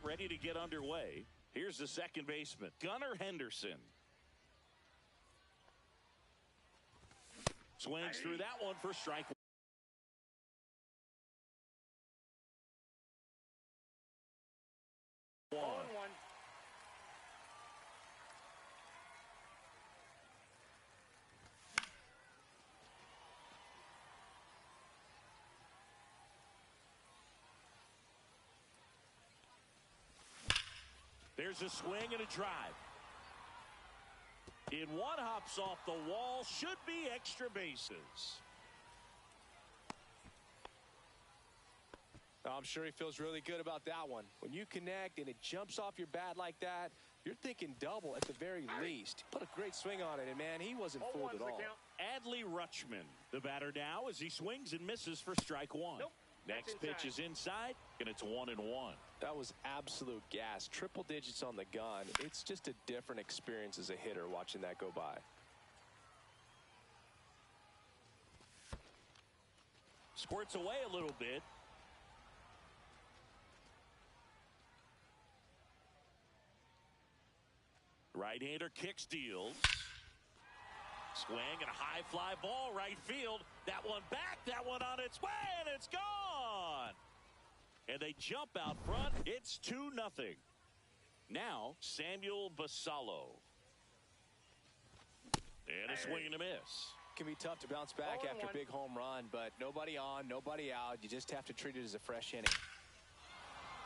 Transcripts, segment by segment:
right, ready to get underway. Here's the second baseman, Gunnar Henderson. Swings through that one for strike one. There's a swing and a drive. In one, hops off the wall. Should be extra bases. I'm sure he feels really good about that one. When you connect and it jumps off your bat like that, you're thinking double at the very least. Put a great swing on it, and man, he wasn't fooled at all. Adley Rutschman, the batter now, as he swings and misses for strike one. Nope. Next pitch is inside, and it's 1-1. That was absolute gas. Triple digits on the gun. It's just a different experience as a hitter watching that go by. Squirts away a little bit. Right-hander kicks, deals. Swing and a high fly ball right field. That one back, that one on its way, and it's gone. And they jump out front. It's 2-0. Now Samuel Basallo. And a swing and a miss. It can be tough to bounce back after a big home run, but nobody on, nobody out. You just have to treat it as a fresh inning.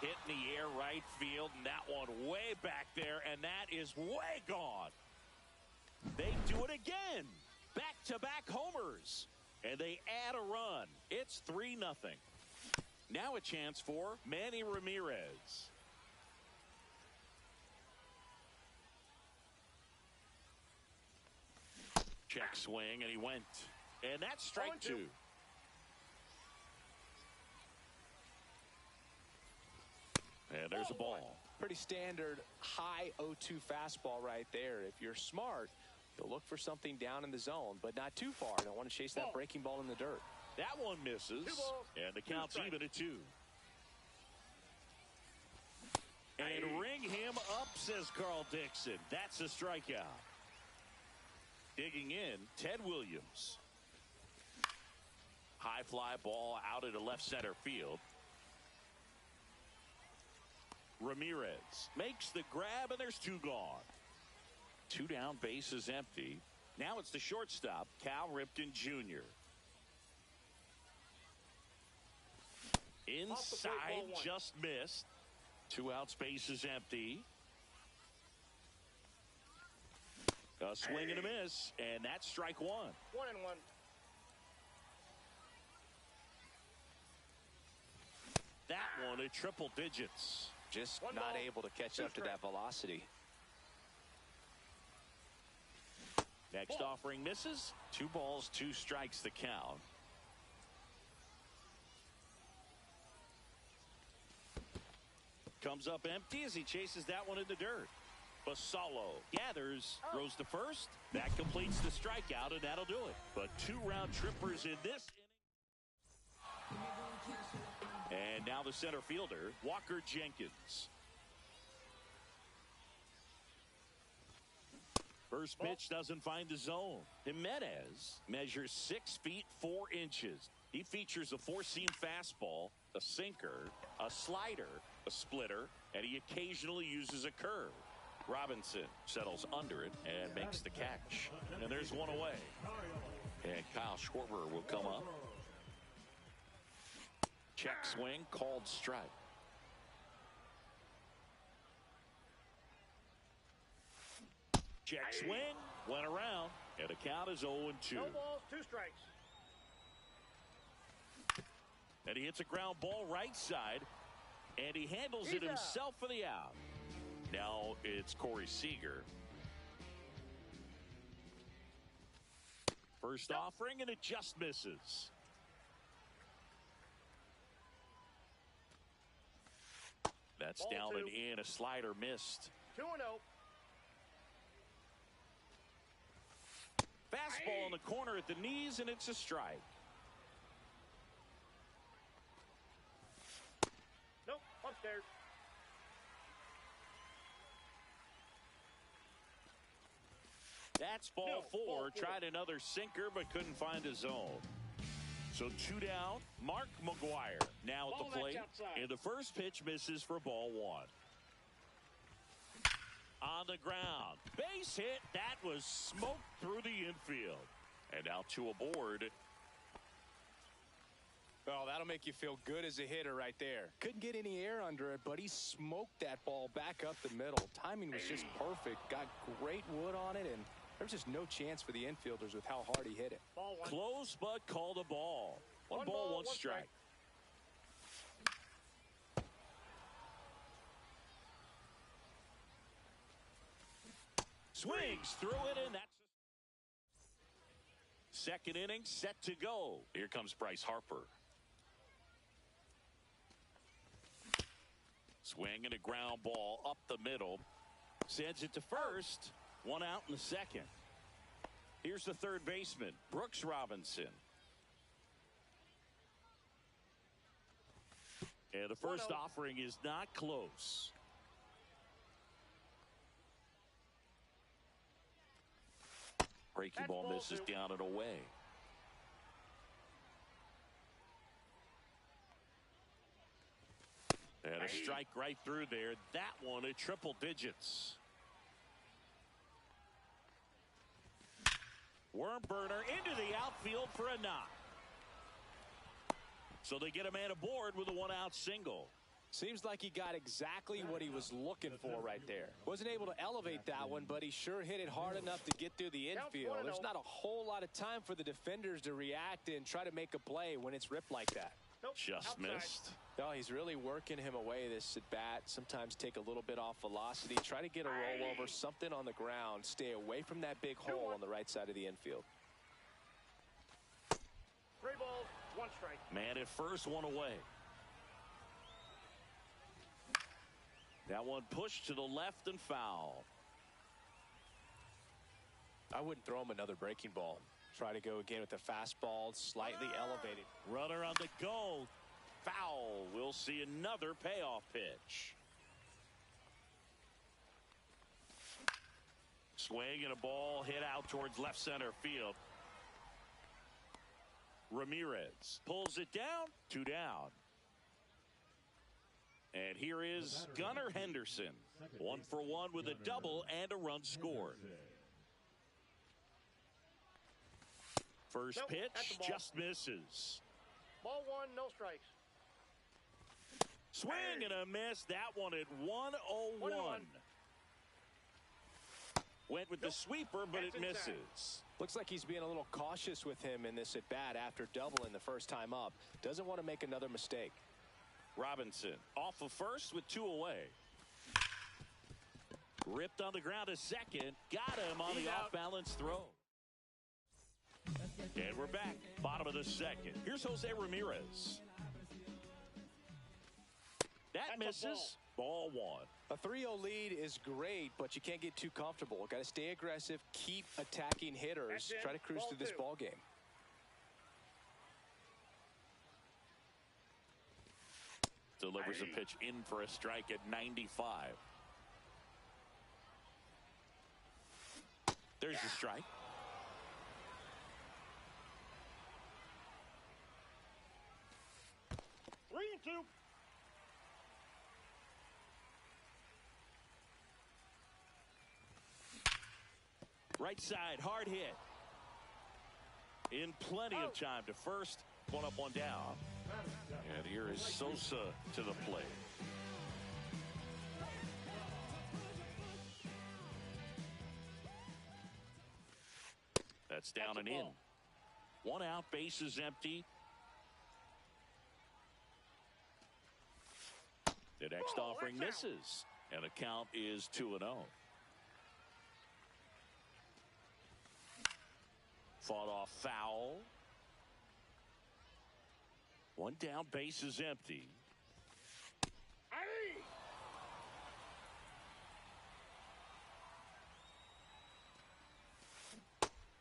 Hit in the air right field, and that one way back there, and that is way gone. They do it again. Back-to-back homers. And they add a run. It's 3-0. Now a chance for Manny Ramirez. Check swing, and he went. And that's strike two. And there's a ball. Pretty standard high 0-2 fastball right there. If you're smart, you'll look for something down in the zone, but not too far. Don't want to chase that breaking ball in the dirt. That one misses, and the count's even at 2. And ring him up, says Carl Dixon. That's a strikeout. Digging in, Ted Williams. High fly ball out into left center field. Ramirez makes the grab, and there's 2 gone. 2 down, bases empty. Now it's the shortstop, Cal Ripken Jr. Inside, just missed. 2 outs, bases empty. A swing and a miss, and that's strike 1. 1-1. That one at triple digits. Just not able to catch up to that velocity. Next offering misses. 2 balls, 2 strikes the count. Comes up empty as he chases that one in the dirt. Basallo gathers, throws to first. That completes the strikeout, and that'll do it. But 2 round trippers in this inning. And now the center fielder, Walker Jenkins. First pitch doesn't find the zone. Jimenez measures 6 feet 4 inches. He features a 4-seam fastball, a sinker, a slider, a splitter, and he occasionally uses a curve. Robinson settles under it and makes the catch. And there's one away. And Kyle Schwarber will come up. Check swing, called strike. Check swing, went around, and the count is 0-2. No balls, 2 strikes. And he hits a ground ball right side, and he handles it himself for the out. Now it's Corey Seager. First offering, and it just misses. That's Ball down 2. and in. A slider missed. 2-0. Fastball in the corner at the knees, and it's a strike. Nope, upstairs. That's ball four. Tried another sinker, but couldn't find a zone. So 2 down. Mark McGwire now at the plate. And the first pitch misses for ball one. On the ground. Base hit. That was smoked through the infield. And out to a board. Oh, that'll make you feel good as a hitter right there. Couldn't get any air under it, but he smoked that ball back up the middle. Timing was just perfect. Got great wood on it, and there's just no chance for the infielders with how hard he hit it. Close, but called a ball. One ball, one strike. Swings through it, and that's second inning set to go. Here comes Bryce Harper. Swing and a ground ball up the middle. Sends it to first. One out in the second. Here's the third baseman, Brooks Robinson. And the first offering is not close. Breaking ball misses down and away. And a strike right through there. That one at triple digits. Worm burner into the outfield for a knock. So they get a man aboard with a one-out single. Seems like he got exactly what he was looking for right there. Wasn't able to elevate that one, but he sure hit it hard enough to get through the infield. There's not a whole lot of time for the defenders to react and try to make a play when it's ripped like that. Just missed. No, he's really working him away this at bat. Sometimes take a little bit off velocity. Try to get a rollover, something on the ground. Stay away from that big hole on the right side of the infield. 3 balls, 1 strike. Man at first, one away. That one pushed to the left and foul. I wouldn't throw him another breaking ball. Try to go again with the fastball, slightly elevated. Runner on the go. Foul. We'll see another payoff pitch. Swing and a ball hit out towards left center field. Ramirez pulls it down. 2 down. And here is Gunnar Henderson. 1 for 1 with a double and a run scored. First pitch just misses. Ball 1, no strikes. Swing and a miss. That one at 1-0-1. Went with the sweeper, but it misses. Looks like he's being a little cautious with him in this at bat after doubling the first time up. Doesn't want to make another mistake. Robinson off of first with 2 away. Ripped on the ground to second. Got him on the off-balance throw. And we're back. Bottom of the second. Here's Jose Ramirez. That misses. Ball 1. A 3-0 lead is great, but you can't get too comfortable. Got to stay aggressive, keep attacking hitters, try to cruise through this ball game. Delivers a pitch in for a strike at 95. There's the strike. Three and two. Right side, hard hit. In plenty of time to first. 1 up, 1 down. And here is Sosa to the plate. That's down and in. 1 out, bases empty. The next offering misses. And the count is 2-0. Fought off foul. 1 down, bases empty.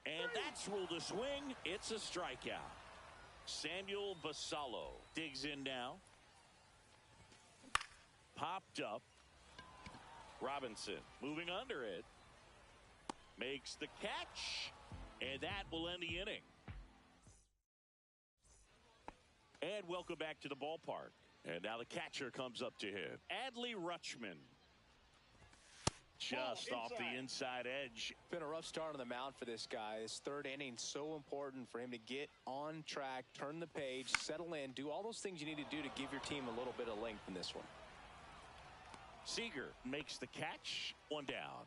And that's ruled a swing. It's a strikeout. Samuel Basallo digs in now. Popped up. Robinson moving under it. makes the catch, and that will end the inning. And welcome back to the ballpark. And now the catcher comes up to him. Adley Rutschman. Just off the inside edge. Been a rough start on the mound for this guy. This third inning, so important for him to get on track, turn the page, settle in, do all those things you need to do to give your team a little bit of length in this one. Seager makes the catch. One down.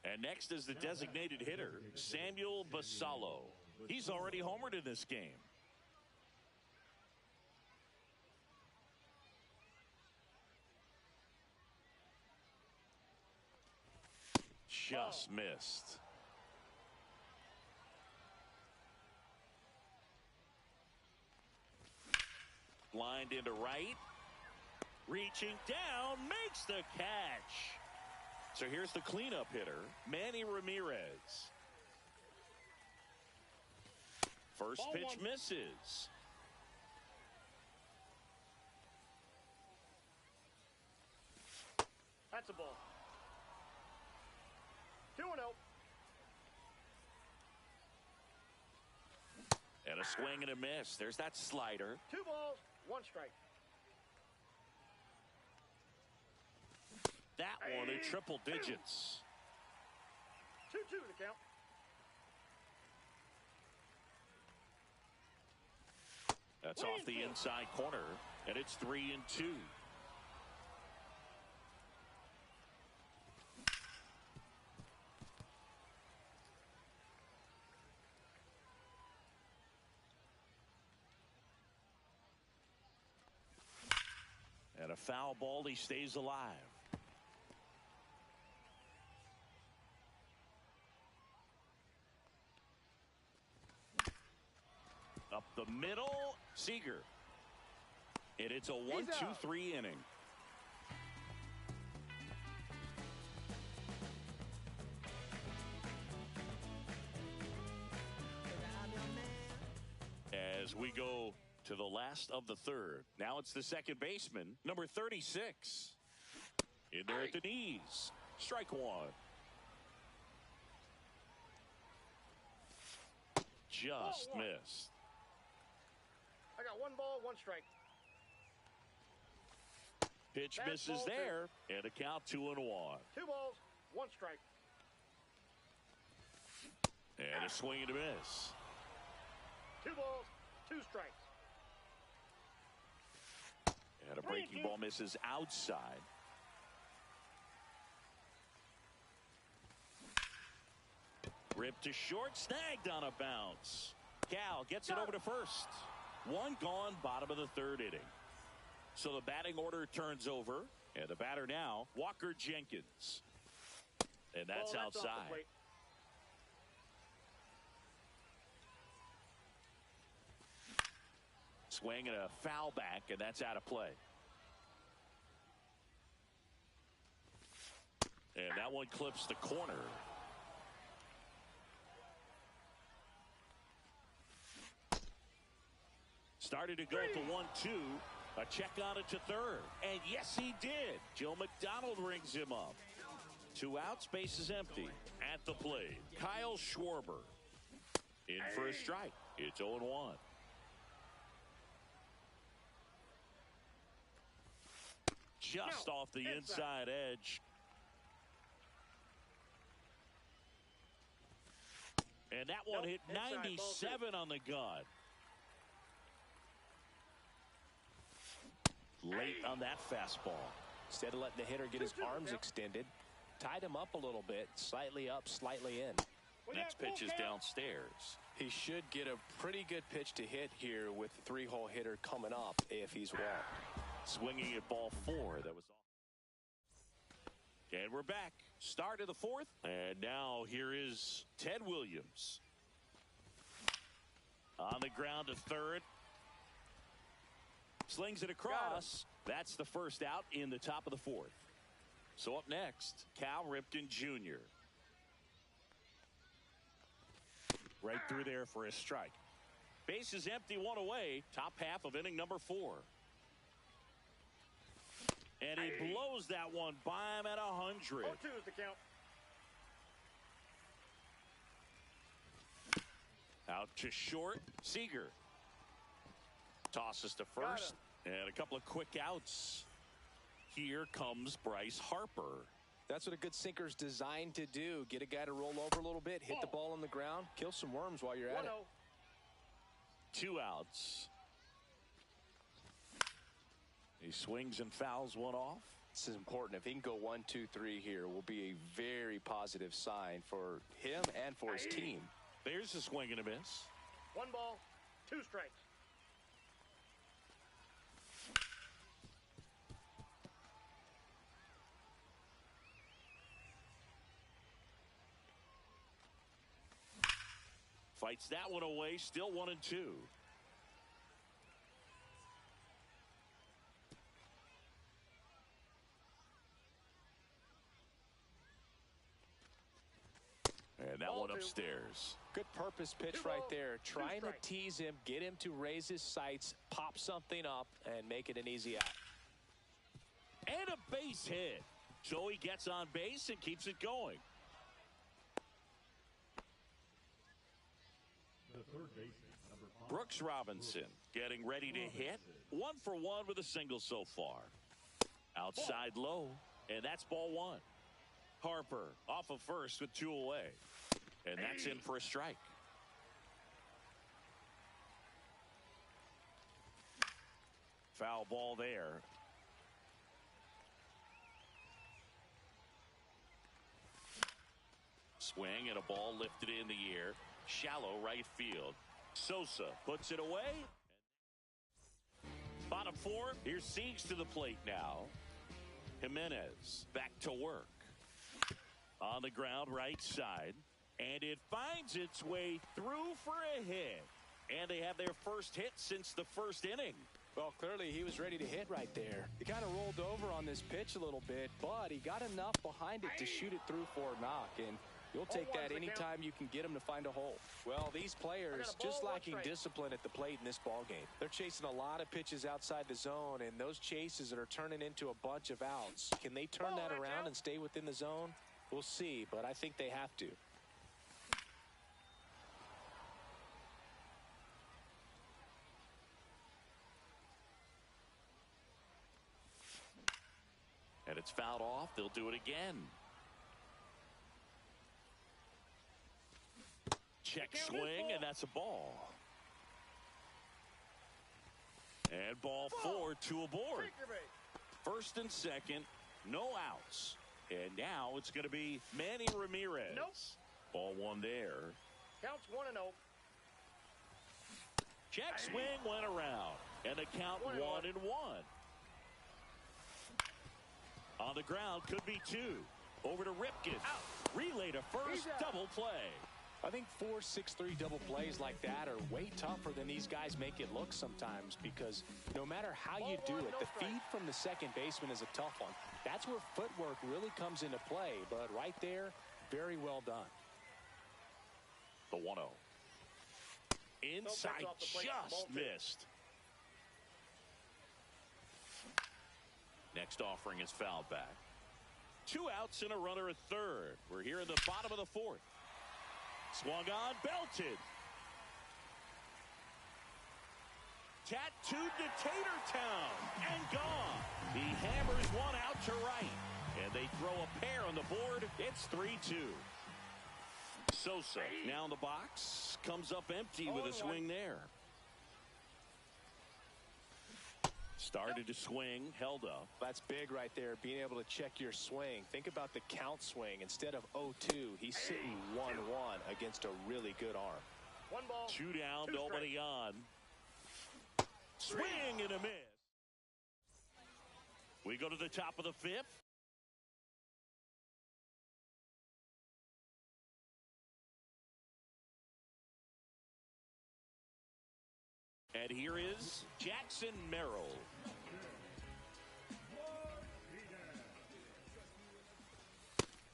And next is the designated hitter, Samuel Basallo. He's already homered in this game. Just missed. Lined into right. Reaching down, makes the catch. So here's the cleanup hitter, Manny Ramirez. First pitch misses. That's a ball. 2-0. And a swing and a miss. There's that slider. 2 balls, 1 strike. That one in triple digits. 2-2 to count. That's off the inside corner, and it's 3-2. And a foul ball, he stays alive. Up the middle, Seager. And it's a 1-2-3 inning. As we go to the last of the third. Now it's the second baseman, number 36. In there at the knees. Strike one. Just missed. I got 1 ball, 1 strike. Pitch misses there, and a count 2-1. 2 balls, 1 strike. And a swing and a miss. 2 balls, 2 strikes. And a breaking ball misses outside. Ripped to short, snagged on a bounce. Cal gets it over to first. 1 gone, bottom of the third inning. So the batting order turns over, and the batter now, Walker Jenkins. And that's outside. Swing and a foul back, and that's out of play. And that one clips the corner. Started to go at the 1-2. A check on it to third. And yes, he did. Joe McDonald rings him up. 2 outs, base is empty. At the plate, Kyle Schwarber. In for a strike. It's 0-1. Just off the inside edge. And that one hit 97 on the gun. Late on that fastball. Instead of letting the hitter get his arms extended, tied him up a little bit, slightly up, slightly in. Next pitch is downstairs. He should get a pretty good pitch to hit here with the 3-hole hitter coming up if he's walked. Swinging at ball 4. That was off. And we're back. Start of the 4th. And now here is Ted Williams. On the ground to third. Slings it across. That's the first out in the top of the 4th. So up next, Cal Ripken Jr. Right through there for a strike. Base is empty, 1 away. Top half of inning number 4. And he blows that one by him at 100. 0-2 is the count. Out to short. Seager tosses to first. And a couple of quick outs. Here comes Bryce Harper. That's what a good sinker's designed to do. Get a guy to roll over a little bit, hit the ball on the ground, kill some worms while you're at it. 2 outs. He swings and fouls one off. This is important. If he can go 1, 2, 3 here, will be a very positive sign for him and for his team. There's a swing and a miss. 1 ball, 2 strikes. Fights that one away. Still 1 and 2. And that one upstairs. Good purpose pitch right there. Trying to tease him, get him to raise his sights, pop something up, and make it an easy out. And a base hit. So he gets on base and keeps it going. Brooks Robinson getting ready to hit. 1 for 1 with a single so far. Outside low, and that's ball 1. Harper off of first with 2 away. And that's in for a strike. Foul ball there. Swing and a ball lifted in the air. Shallow right field. Sosa puts it away. Bottom 4. Here's Siegs to the plate now. Jimenez back to work. On the ground right side. And it finds its way through for a hit. And they have their first hit since the first inning. Well, clearly he was ready to hit right there. He kind of rolled over on this pitch a little bit, but he got enough behind it to shoot it through for a knock. And you'll take that anytime you can get him to find a hole. Well, these players just lacking discipline at the plate in this ball game. They're chasing a lot of pitches outside the zone, and those chases that are turning into a bunch of outs. Can they turn that around and stay within the zone? We'll see, but I think they have to. And it's fouled off. They'll do it again. Check swing, and that's a ball. And ball 4, 2 aboard. First and second, no outs. And now it's going to be Manny Ramirez. Ball 1 there. Counts 1-0. Check swing went around. And the count 1-1. On the ground, could be 2. Over to Ripken. Relay to first, double play. I think 4-6-3 double plays like that are way tougher than these guys make it look sometimes, because no matter how you do it, the feed from the second baseman is a tough one. That's where footwork really comes into play, but right there, very well done. The 1-0. Inside, just missed. Next offering is fouled back. 2 outs and a runner at third. We're here in the bottom of the 4th. Swung on, belted. Tattooed to Tatertown and gone. He hammers one out to right. And they throw a pair on the board. It's 3-2. Sosa now in the box. Comes up empty with a swing there. Started to swing, held up. That's big right there, being able to check your swing. Think about the count swing. Instead of 0-2, he's sitting 1-1 against a really good arm. 1 ball, 2 down, nobody on. Swing and a miss. We go to the top of the 5th. And here is Jackson Merrill.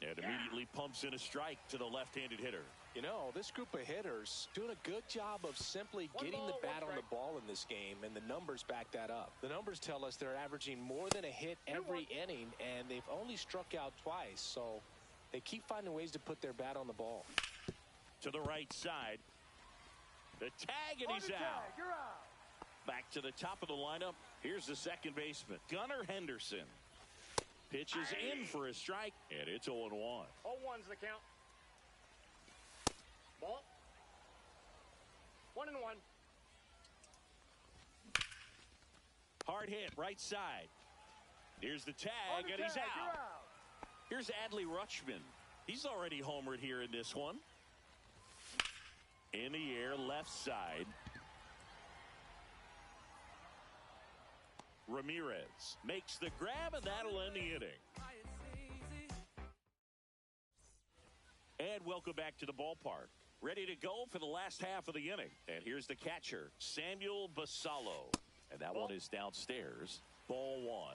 And immediately pumps in a strike to the left-handed hitter. You know, this group of hitters doing a good job of simply getting the bat on the ball in this game, and the numbers back that up. The numbers tell us they're averaging more than a hit every inning, and they've only struck out twice, so they keep finding ways to put their bat on the ball. To the right side. The tag, and he's out. You're out. Back to the top of the lineup. Here's the second baseman, Gunnar Henderson. Pitches in for a strike, and it's 0-1. 0-1's the count. Ball. 1-1. Hard hit, right side. Here's the tag, and he's out. Here's Adley Rutschman. He's already homered here in this one. In the air, left side. Ramirez makes the grab, and that'll end the inning. And welcome back to the ballpark. Ready to go for the last half of the inning. And here's the catcher, Samuel Basallo. And that one is downstairs. Ball 1.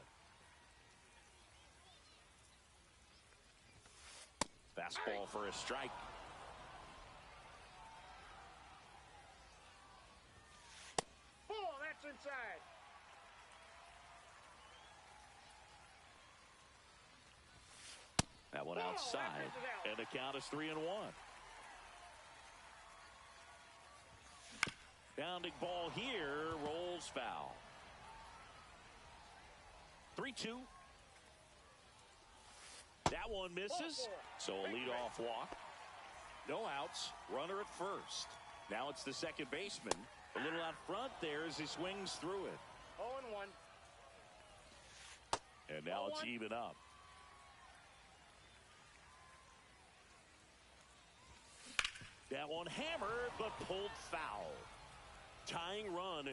Fastball for a strike. Ball, that's inside. That one outside, and the count is 3-1. Bounding ball here, rolls foul. 3-2. That one misses, so a leadoff walk. No outs, runner at first. Now it's the second baseman. A little out front there as he swings through it. 0-1. And now it's even up. That one hammered, but pulled foul. Tying run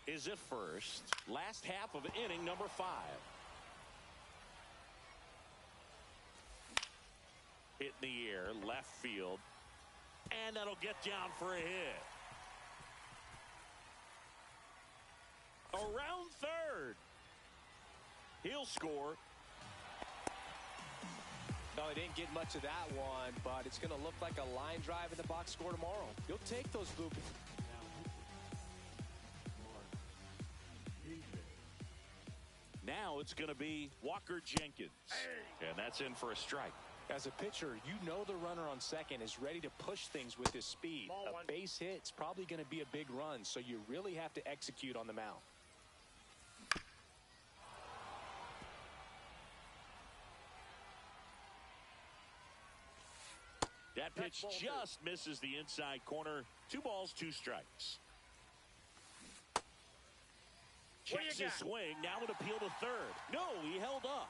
is at first. Last half of inning number 5. Hit in the air, left field. And that'll get down for a hit. Around third. He'll score. No, he didn't get much of that one, but it's going to look like a line drive in the box score tomorrow. You'll take those blue. Now it's going to be Walker Jenkins. And that's in for a strike. As a pitcher, you know the runner on second is ready to push things with his speed. A base hit's probably going to be a big run, so you really have to execute on the mound. That pitch just misses the inside corner. 2 balls, 2 strikes. Checks his swing. Now an appeal to third. No, he held up.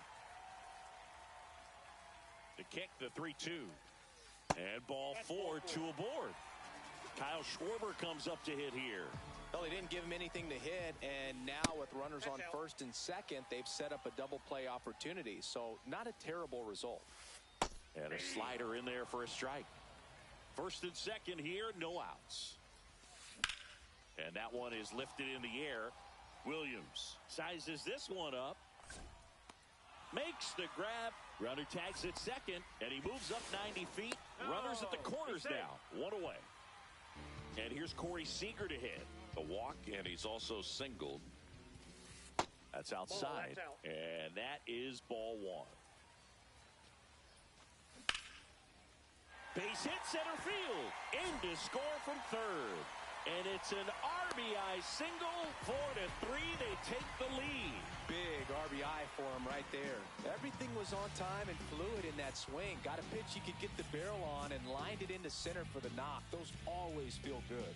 The kick, the 3-2. And ball 4, 2 aboard. Kyle Schwarber comes up to hit here. Well, they didn't give him anything to hit, and now with runners on first and second, they've set up a double play opportunity. So not a terrible result. And a slider in there for a strike. First and second here, no outs. And that one is lifted in the air. Williams sizes this one up. Makes the grab. Runner tags at second, and he moves up 90 feet. Runners at the corners now. 1 away. And here's Corey Seager to hit. A walk, and he's also singled. That's outside. And that is ball 1. Base hit center field. In to score from third. And it's an RBI single. 4-3. They take the lead. Big RBI for him right there. Everything was on time and fluid in that swing. Got a pitch he could get the barrel on and lined it into center for the knock. Those always feel good.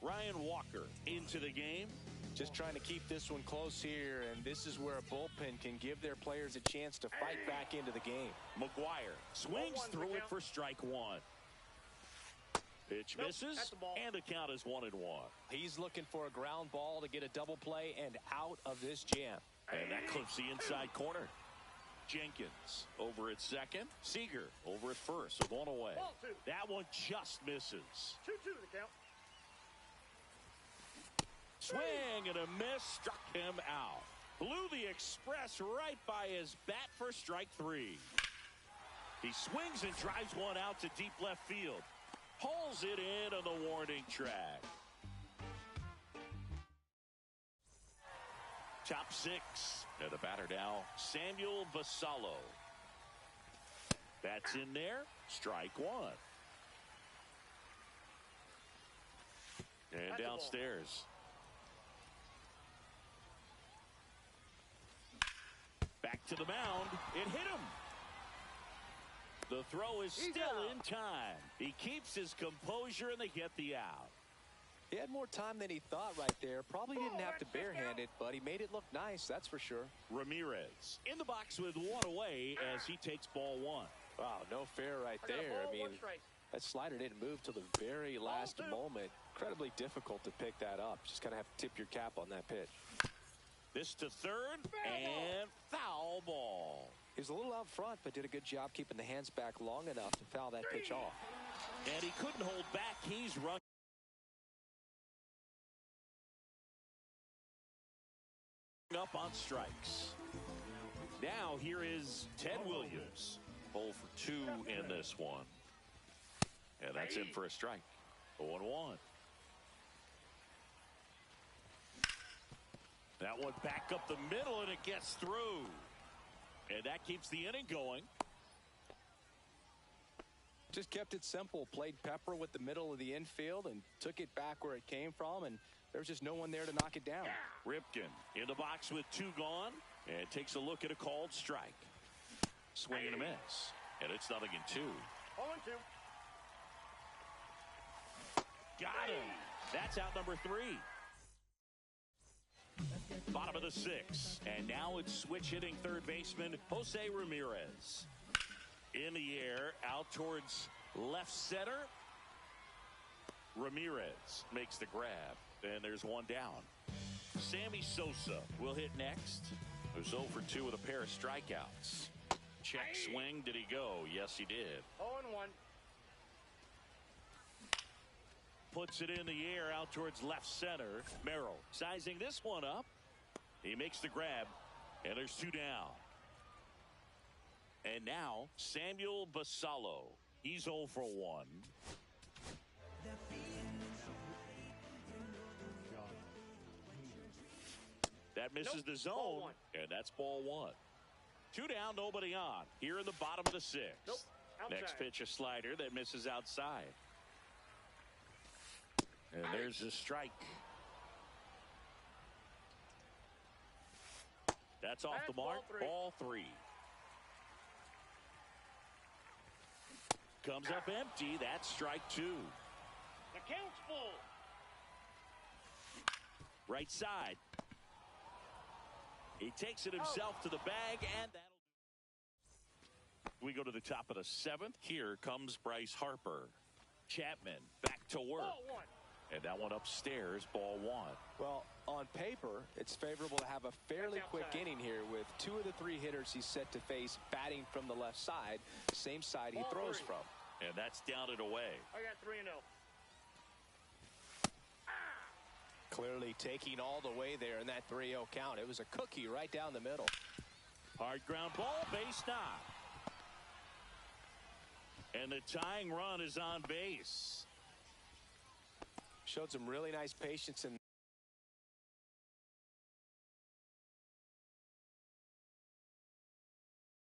Ryan Walker into the game. Just trying to keep this one close here, and this is where a bullpen can give their players a chance to fight back into the game. McGuire swings through it for strike 1. Pitch misses, and the count is 1-1. He's looking for a ground ball to get a double play and out of this jam. And that clips the inside corner. Jenkins over at second. Seager over at first with 1 away. That one just misses. 2-2 the count. Swing and a miss, struck him out. Blew the express right by his bat for strike 3. He swings and drives one out to deep left field. Pulls it in on the warning track. Top 6. And the batter now, Samuel Basallo. That's in there. Strike 1. downstairs. Back to the mound. It hit him. The throw is still in time. He keeps his composure, and they get the out. He had more time than he thought right there. Probably didn't have to barehand it, but he made it look nice, that's for sure. Ramirez in the box with one away as he takes ball one. Wow, no fair right there. I mean, that slider didn't move till the very last moment. Incredibly difficult to pick that up. Just kind of have to tip your cap on that pitch. This to third, and foul ball. He was a little out front, but did a good job keeping the hands back long enough to foul that pitch off. And he couldn't hold back. He's run up on strikes. Now here is Ted Williams. 0 for 2 in this one. And that's in for a strike. 0-1. That one back up the middle, and it gets through. And that keeps the inning going. Just kept it simple. Played pepper with the middle of the infield and took it back where it came from, and there was just no one there to knock it down. Ripken in the box with 2 gone, and takes a look at a called strike. Swing and a miss, and it's 0-2. 0-2. Got him. That's out number 3. Bottom of the 6th, and now it's switch hitting third baseman Jose Ramirez. In the air, out towards left center. Ramirez makes the grab, and there's one down. Sammy Sosa will hit next. Who's 0 for 2 with a pair of strikeouts. Check swing. Did he go? Yes, he did. 0-1. Puts it in the air out towards left center. Merrill sizing this one up. He makes the grab, and there's 2 down. And now Samuel Basallo. He's 0 for 1. That misses the zone, and that's ball 1. 2 down, nobody on. Here in the bottom of the 6th. Next pitch, a slider that misses outside. And there's a strike. That's off the mark. Ball 3. Comes up empty. That's strike 2. The count's full. Right side. He takes it himself to the bag, and that'll do. We go to the top of the 7th. Here comes Bryce Harper. Chapman back to work. Ball 1. And that one upstairs, ball 1. Well, on paper, it's favorable to have a fairly quick inning here with 2 of the 3 hitters he's set to face batting from the left side, same side he throws from. And that's down and away. I got 3-0. Clearly taking all the way there in that 3-0 count. It was a cookie right down the middle. Hard ground ball, base knock. And the tying run is on base. Showed some really nice patience in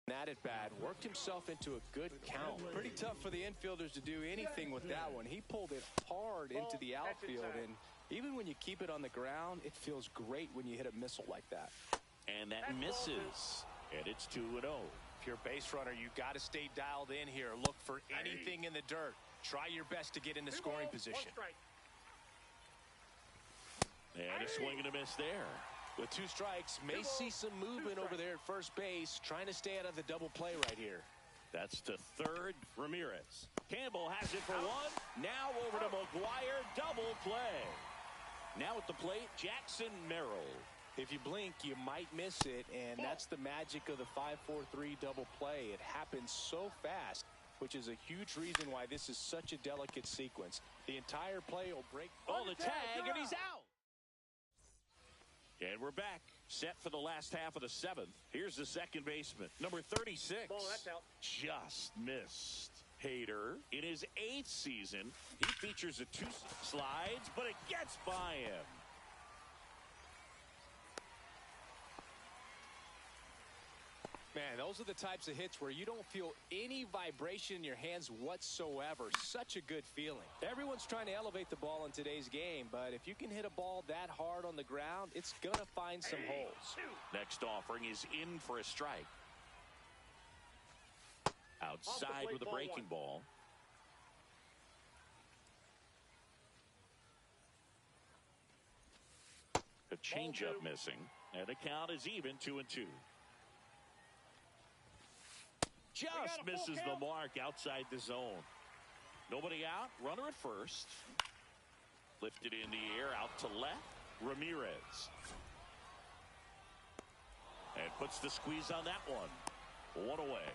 that at bat. Worked himself into a good count. Pretty tough for the infielders to do anything with that one. He pulled it hard into the outfield, and even when you keep it on the ground, it feels great when you hit a missile like that. And that misses. And it's 2-0. If you're a base runner, you got to stay dialed in here. Look for anything in the dirt. Try your best to get into scoring position. And a swing and a miss there. With 2 strikes, may see some movement over there at first base, trying to stay out of the double play right here. That's to third. Ramirez. Campbell has it for 1. Now over to McGuire. Double play. Now at the plate, Jackson Merrill. If you blink, you might miss it, and that's the magic of the 5-4-3 double play. It happens so fast, which is a huge reason why this is such a delicate sequence. The entire play will break. Oh, the tag, and he's out. And we're back, set for the last half of the 7th. Here's the second baseman, number 36. Ball, that's out. Just missed. Hader, in his 8th season, he features a 2 slides, but it gets by him. Man, those Those are the types of hits where you don't feel any vibration in your hands whatsoever. Such a good feeling. Everyone's trying to elevate the ball in today's game, but if you can hit a ball that hard on the ground, it's going to find some holes. Next offering is in for a strike. Outside with a breaking ball. A changeup missing, and the count is even 2-2. Just misses the mark outside the zone. Nobody out, runner at first. Lifted in the air, out to left. Ramirez. And puts the squeeze on that one. One away.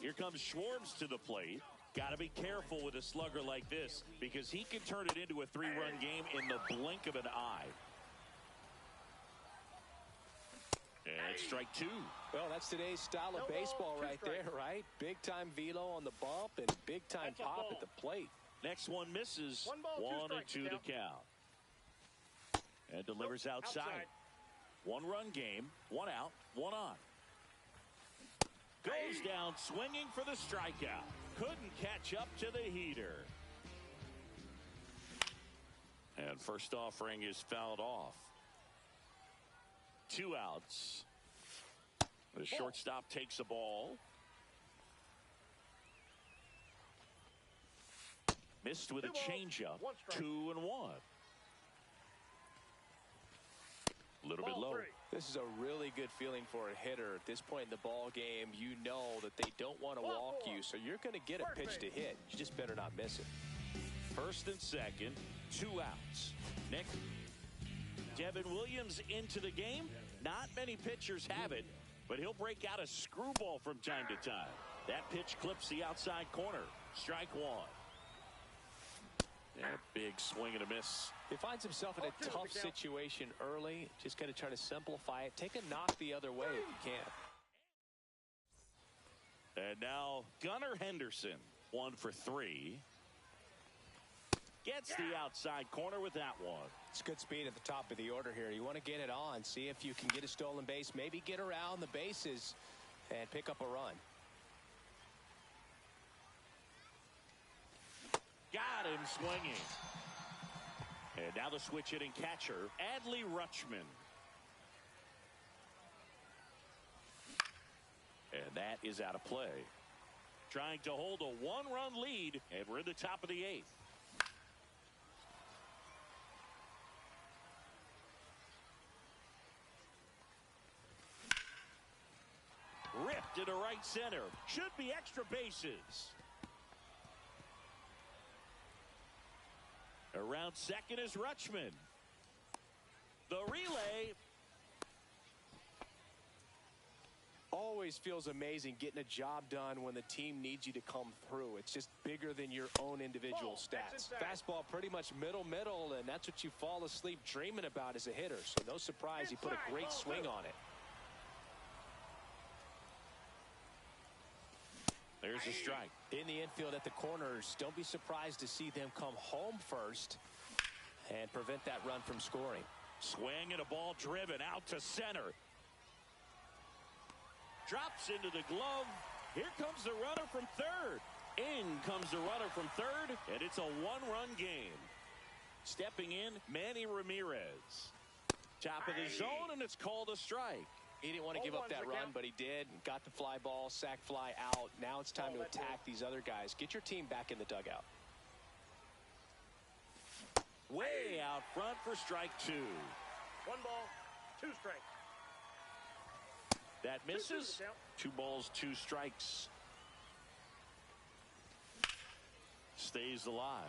Here comes Schwartz to the plate. Got to be careful with a slugger like this because he can turn it into a 3-run game in the blink of an eye. And strike two. Well, that's today's style of baseball right there, right? Big-time velo on the bump and big-time pop at the plate. Next one misses. 1-2 to count. And delivers outside. One-run game, one out, one on. Goes down swinging for the strikeout. Couldn't catch up to the heater. And first offering is fouled off. 2 outs. The shortstop takes a ball. Missed with a changeup. 2-1. A little bit low. This is a really good feeling for a hitter. At this point in the ball game, you know that they don't want to walk you, so you're going to get a pitch to hit. You just better not miss it. First and second, 2 outs. Nick, Devin Williams into the game. Not many pitchers have it, but he'll break out a screwball from time to time. That pitch clips the outside corner. Strike one. And a big swing and a miss. He finds himself in a tough situation early. Just got to try to simplify it. Take a knock the other way if you can. And now Gunnar Henderson, 1 for 3. Gets the outside corner with that one. It's good speed at the top of the order here. You want to get it on. See if you can get a stolen base. Maybe get around the bases and pick up a run. Got him swinging. And now the switch hitting catcher, Adley Rutschman. And that is out of play. Trying to hold a 1-run lead, and we're in the top of the 8th. Ripped into right center. Should be extra bases. Around second is Rutschman. The relay. Always feels amazing getting a job done when the team needs you to come through. It's just bigger than your own individual stats. Fastball pretty much middle, and that's what you fall asleep dreaming about as a hitter. So no surprise he put a great swing on it. There's a strike. In the infield at the corners, don't be surprised to see them come home first and prevent that run from scoring. Swing and a ball driven out to center. Drops into the glove. Here comes the runner from third. In comes the runner from third, and it's a 1-run game. Stepping in, Manny Ramirez. Top of the zone, and it's called a strike. He didn't want to give up that run, but he did. Got the fly ball, sac fly out. Now it's time to attack these other guys. Get your team back in the dugout. Way out front for strike 2. 1 ball, 2 strikes. That misses. 2 balls, 2 strikes. Stays alive.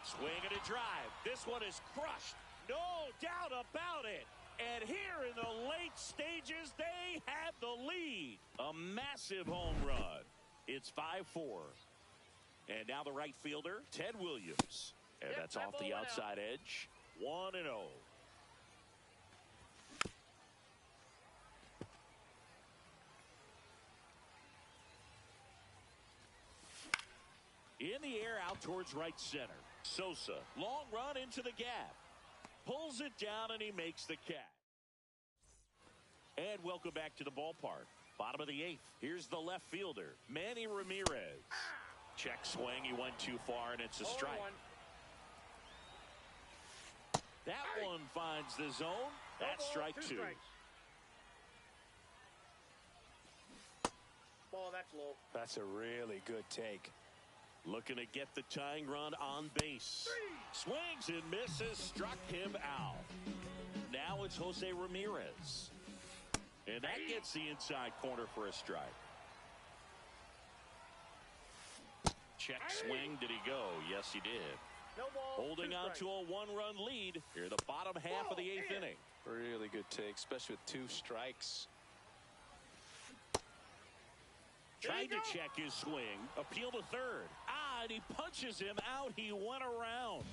Swing and a drive. This one is crushed. No doubt about it. And here in the late stages, they have the lead. A massive home run. It's 5-4. And now the right fielder, Ted Williams. And that's off the outside edge. 1-0. In the air out towards right center. Sosa, long run into the gap. Pulls it down and he makes the catch. And welcome back to the ballpark. Bottom of the 8th. Here's the left fielder, Manny Ramirez. Check swing. He went too far and it's a strike. That one finds the zone. That's strike 2. Ball, that's low. That's a really good take. Looking to get the tying run on base. Swings and misses. Struck him out. Now it's Jose Ramirez. And that gets the inside corner for a strike. Check swing. Did he go? Yes, he did. No ball, holding on to a 1-run lead here, the bottom half of the 8th inning. Really good take, especially with 2 strikes. Tried to check his swing. Appeal to third. And he punches him out. He went around.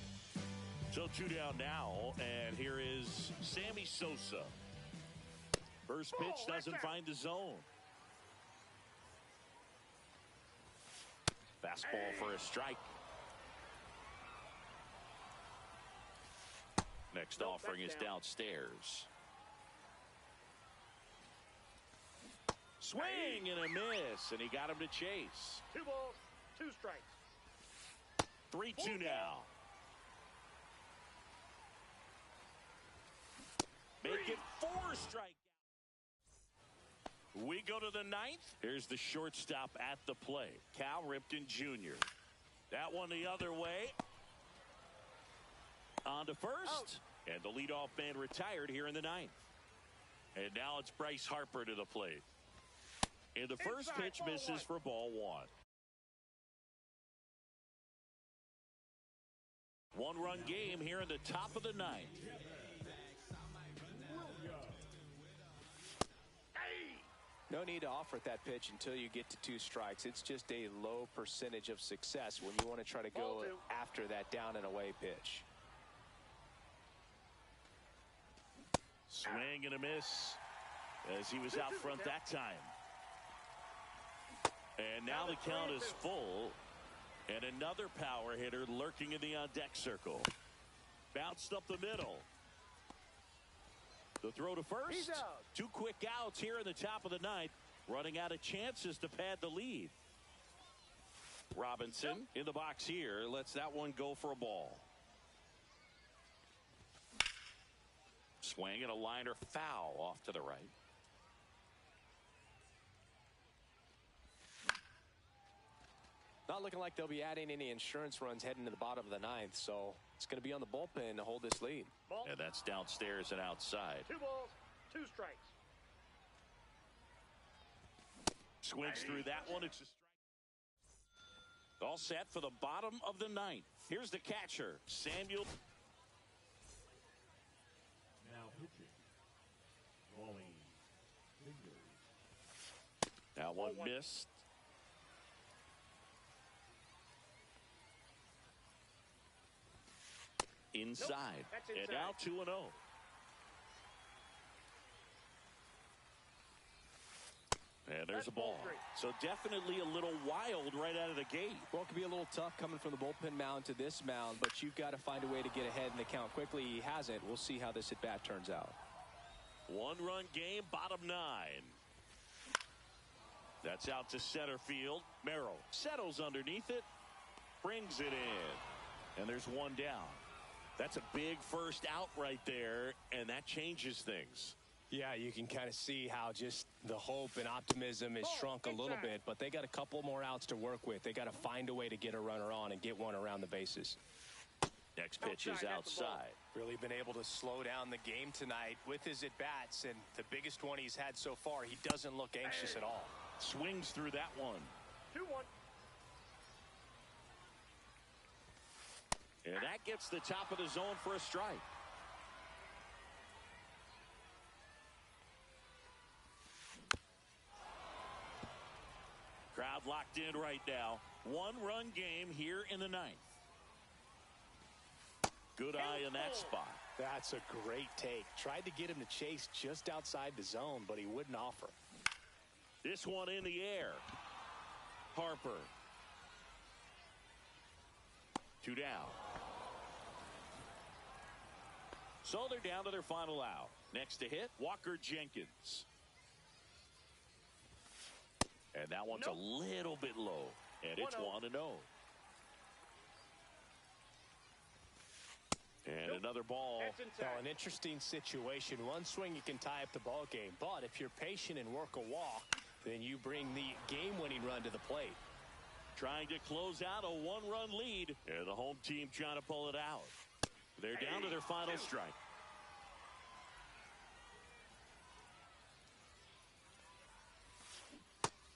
So 2 down now. And here is Sammy Sosa. First pitch doesn't find the zone. Fastball for a strike. Next offering is downstairs. Swing and a miss, and he got him to chase. 2 balls, 2 strikes. 3-2 now. Make it 4 strikeouts. We go to the 9th. Here's the shortstop at the plate, Cal Ripken Jr. That one the other way. On to first. And the leadoff man retired here in the 9th. And now it's Bryce Harper to the plate. And the first pitch misses for ball 1. 1-run game here in the top of the 9th. No need to offer at that pitch until you get to 2 strikes. It's just a low percentage of success when you want to try to go after that down and away pitch. Swing and a miss as he was out front that time. And now the count is full. And another power hitter lurking in the on-deck circle. Bounced up the middle. The throw to first. 2 quick outs here in the top of the 9th. Running out of chances to pad the lead. Robinson in the box here. Lets that one go for a ball. Swing and a liner foul off to the right. Not looking like they'll be adding any insurance runs heading to the bottom of the 9th, so it's going to be on the bullpen to hold this lead. And that's downstairs and outside. 2 balls, 2 strikes. Swings through that one. It's a strike. All set for the bottom of the 9th. Here's the catcher, Samuel. Now pitching, Wally Fingers. That one missed. Inside. Nope, and now 2-0. And there's a ball. So definitely a little wild right out of the gate. Well, it could be a little tough coming from the bullpen mound to this mound, but you've got to find a way to get ahead in the count quickly. He hasn't. We'll see how this at-bat turns out. 1-run game, bottom 9. That's out to center field. Merrill settles underneath it, brings it in, and there's 1 down. That's a big first out right there, and that changes things. Yeah, you can kind of see how just the hope and optimism has shrunk a little bit, but they got a couple more outs to work with. They got to find a way to get a runner on and get one around the bases. Next pitch is outside. Really been able to slow down the game tonight with his at-bats, and the biggest one he's had so far, he doesn't look anxious at all. Swings through that one. 2-1. And that gets the top of the zone for a strike. Crowd locked in right now. 1-run game here in the 9th. Good eye in that spot. That's a great take. Tried to get him to chase just outside the zone, but he wouldn't offer. This one in the air. Harper. 2 down. So they're down to their final out. Next to hit, Walker Jenkins. And that one's a little bit low. And it's 1-0. And another ball. Well, an interesting situation. One swing, you can tie up the ball game. But if you're patient and work a walk, then you bring the game-winning run to the plate. Trying to close out a 1-run lead. And the home team trying to pull it out. They're down to their final strike.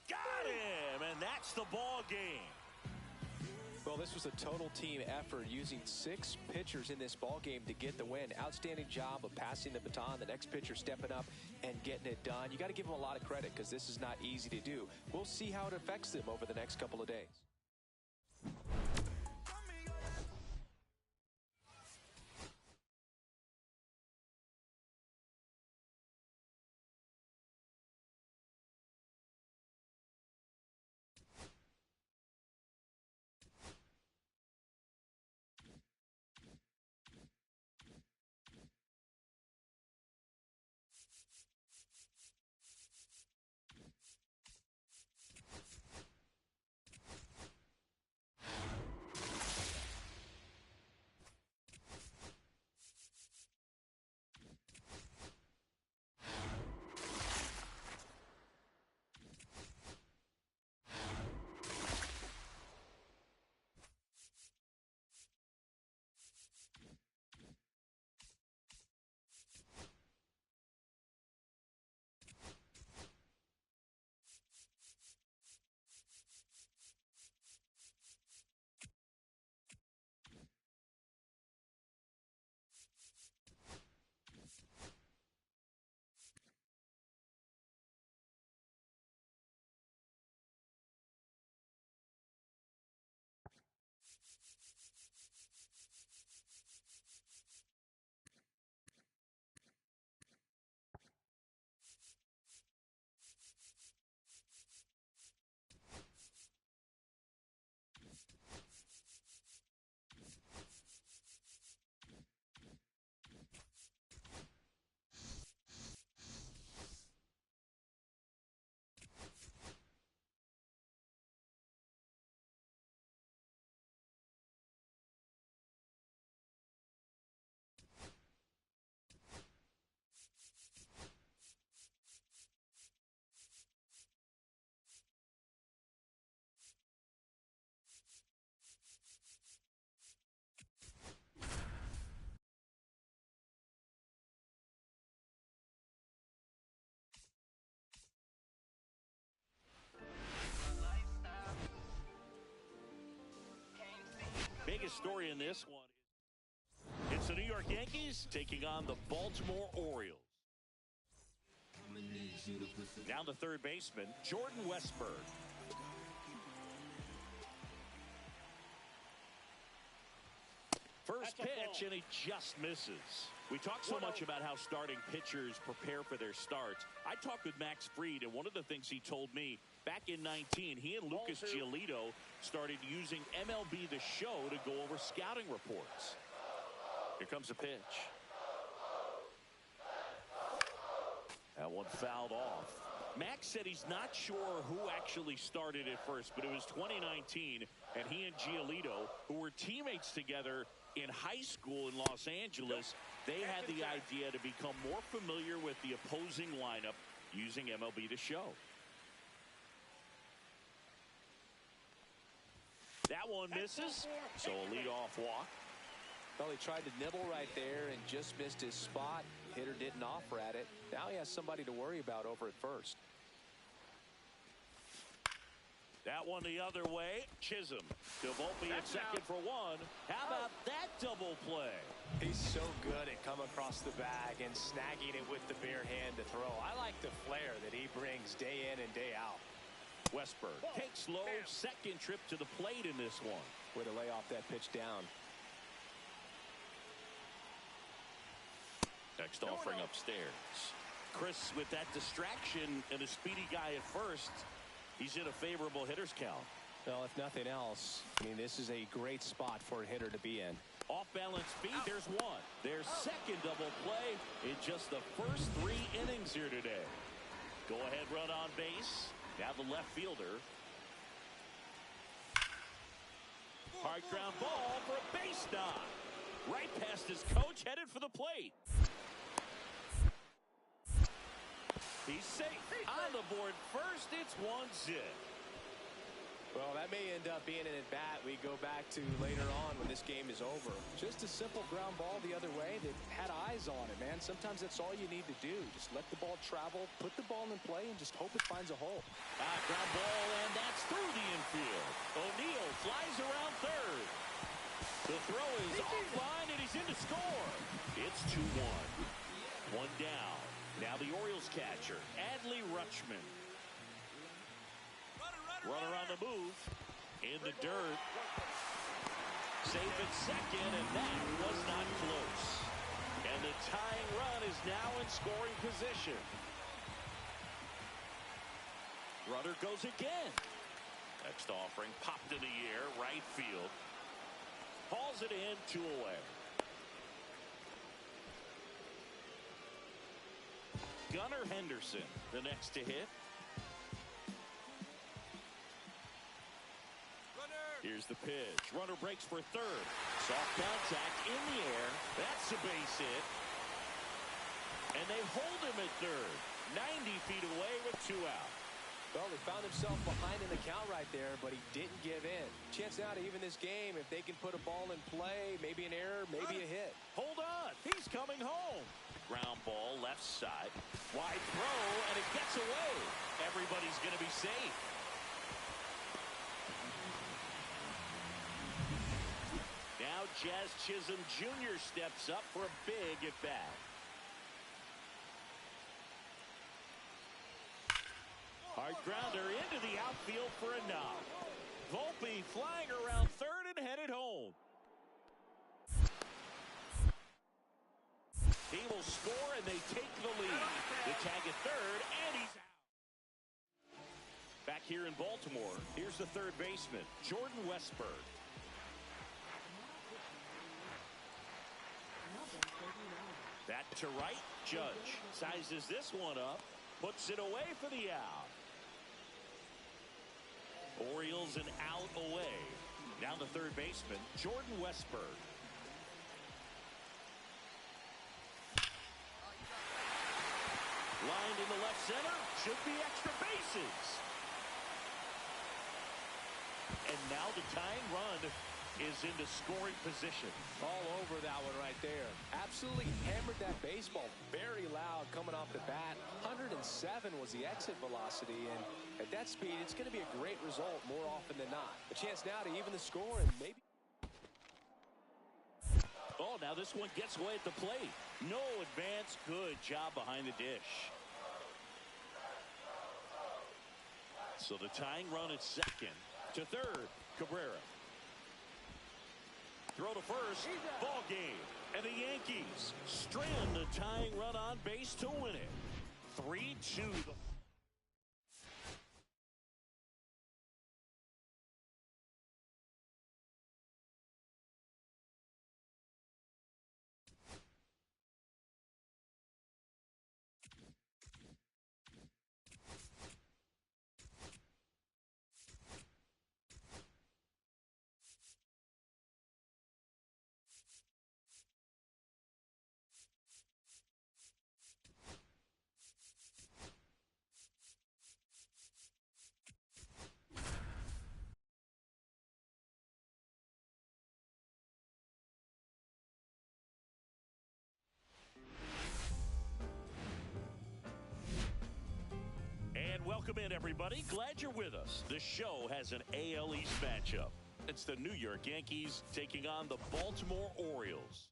Got him! And that's the ball game. Well, this was a total team effort, using 6 pitchers in this ball game to get the win. Outstanding job of passing the baton, the next pitcher stepping up and getting it done. You got to give them a lot of credit because this is not easy to do. We'll see how it affects them over the next couple of days. Biggest story in this one. It's the New York Yankees taking on the Baltimore Orioles. Down to third baseman, Jordan Westburg. First pitch, and he just misses. We talk so much about how starting pitchers prepare for their starts. I talked with Max Fried, and one of the things he told me, back in 19, he and Lucas Giolito started using MLB The Show to go over scouting reports. Here comes a pitch. That one fouled off. Max said he's not sure who actually started at first, but it was 2019, and he and Giolito, who were teammates together in high school in Los Angeles, they had the idea to become more familiar with the opposing lineup using MLB The Show. That one misses, so a leadoff walk. Well, he tried to nibble right there and just missed his spot. Hitter didn't offer at it. Now he has somebody to worry about over at first. That one the other way. Chisholm. They'll both be at second for one. How about that double play? He's so good at coming across the bag and snagging it with the bare hand to throw. I like the flair that he brings day in and day out. Westburg takes low, second trip to the plate in this one. Way to lay off that pitch down. Next offering upstairs. Chris, with that distraction and a speedy guy at first, he's in a favorable hitter's count. Well, if nothing else, I mean, this is a great spot for a hitter to be in. Off-balance speed, there's one. Their second double play in just the first 3 innings here today. Go-ahead run on base. Now the left fielder. Hard ground ball for a base knock. Right past his coach, headed for the plate. He's safe. On the board first, it's 1-0. Well, that may end up being an at-bat we go back to later on when this game is over. Just a simple ground ball the other way that had eyes on it, man. Sometimes that's all you need to do. Just let the ball travel, put the ball in play, and just hope it finds a hole. Ground ball, and that's through the infield. O'Neill flies around third. The throw is offline, and he's in to score. It's 2-1. One down. Now the Orioles catcher, Adley Rutschman. Runner on the move. In the dirt. Safe at second, and that was not close. And the tying run is now in scoring position. Runner goes again. Next offering popped in the air, right field. Hauls it in, 2 away. Gunnar Henderson, the next to hit. Here's the pitch. Runner breaks for third. Soft contact in the air. That's a base hit. And they hold him at third. 90 feet away with 2 out. Well, he found himself behind in the count right there, but he didn't give in. Chance now to even this game if they can put a ball in play, maybe an error, maybe a hit. Hold on. He's coming home. Ground ball left side. Wide throw, and it gets away. Everybody's going to be safe. Now Jazz Chisholm Jr. steps up for a big at-bat. Hard grounder into the outfield for a knock. Volpe flying around third and headed home. He will score, and they take the lead. The tag at third, and he's out. Back here in Baltimore, here's the third baseman, Jordan Westburg. That to right, Judge sizes this one up, puts it away for the out. Orioles an out away. Now the third baseman, Jordan Westburg. Lined in the left center, should be extra bases. And now the tying run is into scoring position. All over that one right there. Absolutely hammered that baseball. Very loud coming off the bat. 107 was the exit velocity, and at that speed, it's going to be a great result more often than not. A chance now to even the score, and maybe... Oh, now this one gets away at the plate. No advance. Good job behind the dish. So the tying run at second. To third, Cabrera. Throw to first, ball game. And the Yankees strand the tying run on base to win it. 3-2. Welcome in, everybody. Glad you're with us. The show has an AL East matchup. It's the New York Yankees taking on the Baltimore Orioles.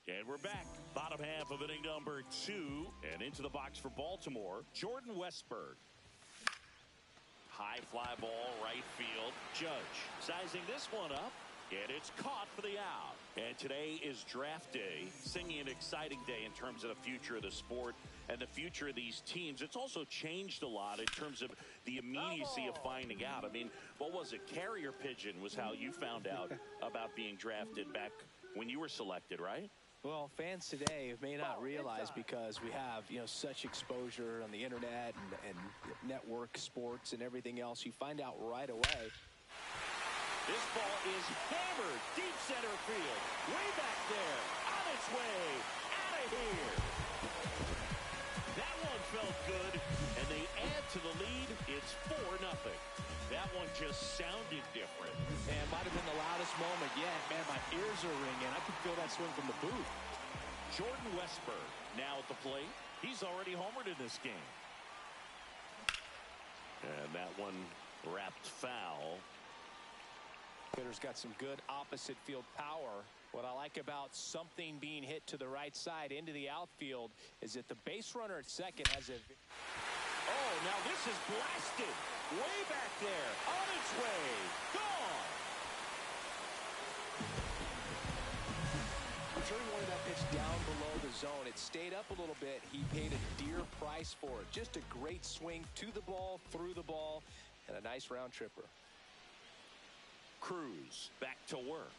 And we're back. Bottom half of inning number 2. And into the box for Baltimore, Jordan Westburg. High fly ball, right field. Judge sizing this one up. And it's caught for the out. And today is draft day, singing an exciting day in terms of the future of the sport and the future of these teams. It's also changed a lot in terms of the immediacy of finding out. I mean, what was it? Carrier pigeon was how you found out about being drafted back when you were selected, right? Well, fans today may not realize because we have, such exposure on the internet and network sports and everything else. You find out right away. This ball is hammered deep center field. Way back there. On its way. Out of here. That one felt good. And they add to the lead. It's 4-0. That one just sounded different. And might have been the loudest moment yet. Man, my ears are ringing. I could feel that swing from the booth. Jordan Westburg now at the plate. He's already homered in this game. And that one wrapped foul. Hitter's got some good opposite field power. What I like about something being hit to the right side into the outfield is that the base runner at second has a... Oh, now this is blasted. Way back there. On its way. Gone. I'm sure he wanted that pitch down below the zone. It stayed up a little bit. He paid a dear price for it. Just a great swing to the ball, through the ball, and a nice round tripper. Cruz back to work.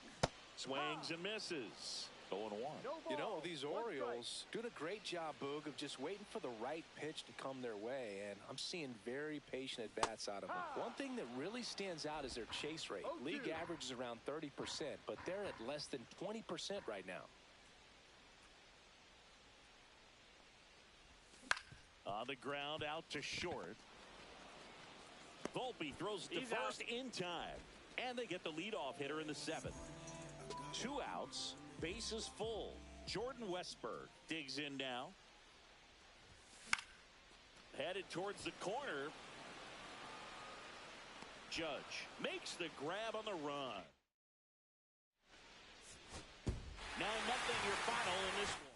Swings and misses. 0-1. These Orioles doing a great job, Boog, of just waiting for the right pitch to come their way, and I'm seeing very patient at-bats out of them. One thing that really stands out is their chase rate. League average is around 30%, but they're at less than 20% right now. On the ground, out to short. Volpe throws it to first in time. And they get the leadoff hitter in the 7th. 2 outs, bases full. Jordan Westburg digs in now. Headed towards the corner. Judge makes the grab on the run. 9-0 your final in this one.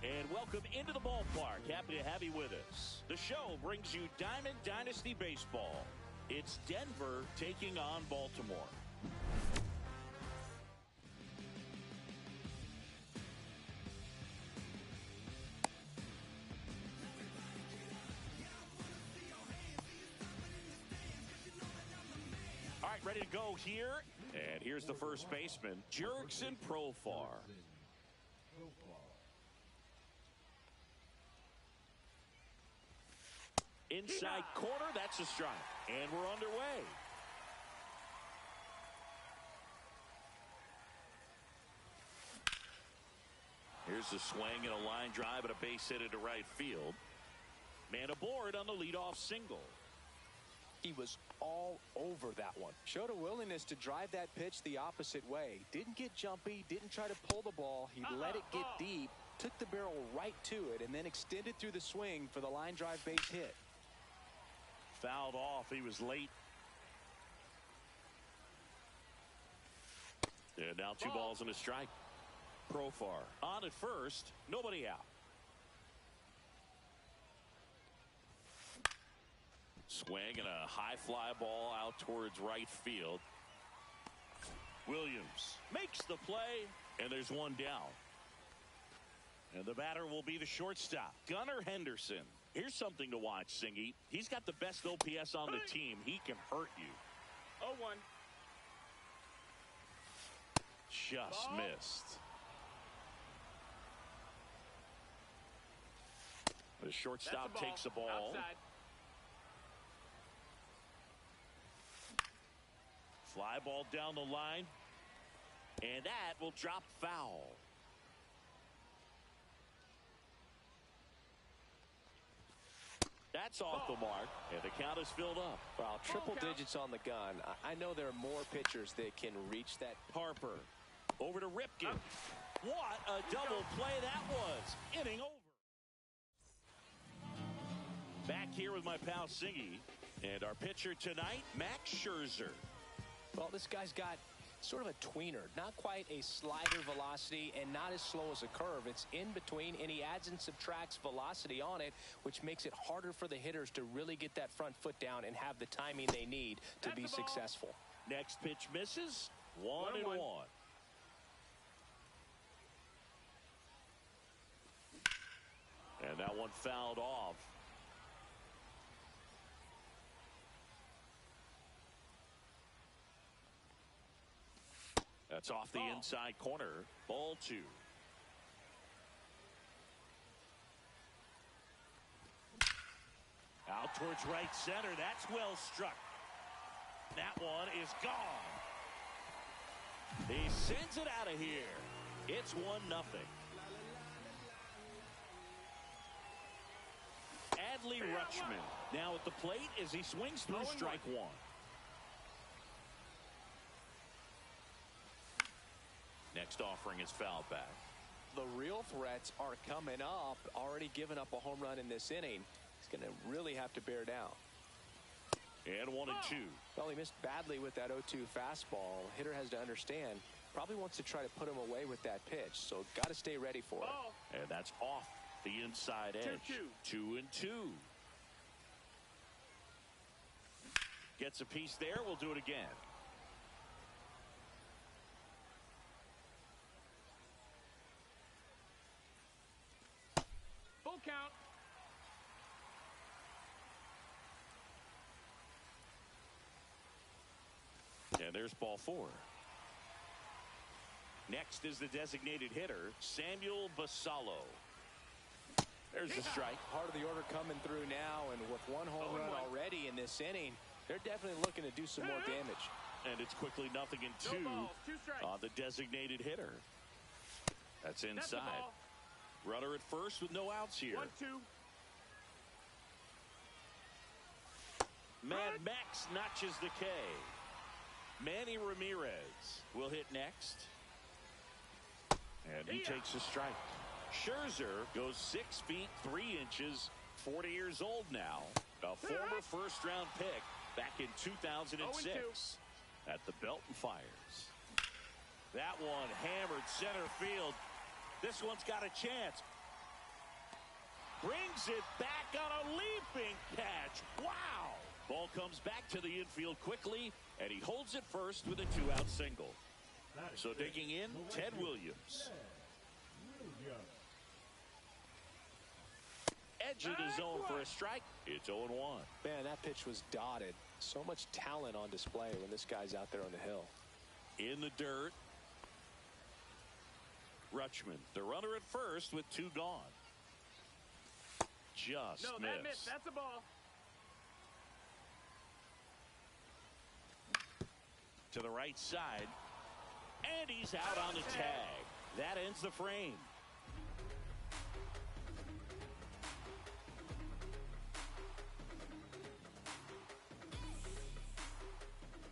And welcome into the ballpark. Happy to have you with us. The show brings you Diamond Dynasty Baseball. It's Denver taking on Baltimore. All right, ready to go here. And here's the first baseman, Jurickson Profar. Inside corner, that's a strike. And we're underway. Here's a swing and a line drive and a base hit into right field. Man aboard on the leadoff single. He was all over that one. Showed a willingness to drive that pitch the opposite way. Didn't get jumpy, didn't try to pull the ball. He let it get deep, took the barrel right to it, and then extended through the swing for the line drive base hit. Fouled off. He was late. And now 2 balls and a strike. Profar on at first. Nobody out. Swing and a high fly ball out towards right field. Williams makes the play, and there's one down. And the batter will be the shortstop, Gunnar Henderson. Here's something to watch, Singy. He's got the best OPS on the team. He can hurt you. 0-1. Just missed. The shortstop takes the ball. Outside. Fly ball down the line. And that will drop foul. That's off the mark, and the count is filled up. Wow, triple digits on the gun. I know there are more pitchers that can reach that. Harper over to Ripken. What a double play that was. Inning over. Back here with my pal Singy, and our pitcher tonight, Max Scherzer. Well, this guy's got sort of a tweener, not quite a slider velocity and not as slow as a curve. It's in between, and he adds and subtracts velocity on it, which makes it harder for the hitters to really get that front foot down and have the timing they need to be successful. Next pitch misses. 1-1. And that one fouled off. That's off the inside corner. Ball 2. Out towards right center. That's well struck. That one is gone. He sends it out of here. It's 1-0. Adley Rutschman now at the plate as he swings through strike 1. next offering his foul back. The real threats are coming up. Already given up a home run in this inning. He's going to really have to bear down. And 1-2. Well, he missed badly with that 0-2 fastball. Hitter has to understand. Probably wants to try to put him away with that pitch. So got to stay ready for it. And that's off the inside edge. 2-2. Gets a piece there. We'll do it again. Full count. And there's ball 4. Next is the designated hitter, Samuel Basallo. There's the strike. Part of the order coming through now, and with one home run already in this inning, they're definitely looking to do some more damage. And it's quickly 0-2 on the designated hitter. That's inside. Runner at first with no outs here. 1-2. Mad Max notches the K. Manny Ramirez will hit next. And he takes a strike. Scherzer goes 6 feet 3 inches, 40 years old now. A former first-round pick back in 2006 at the Belton Fires. That one hammered center field. This one's got a chance. Brings it back on a leaping catch. Wow! Ball comes back to the infield quickly, and he holds it first with a 2-out single. So digging in, Ted Williams. Edge of the zone for a strike. It's 0-1. Man, that pitch was dotted. So much talent on display when this guy's out there on the hill. In the dirt. Rutschman, the runner at first with 2 gone. Just No, that missed. That's a ball. To the right side. And he's out on the tag. That ends the frame.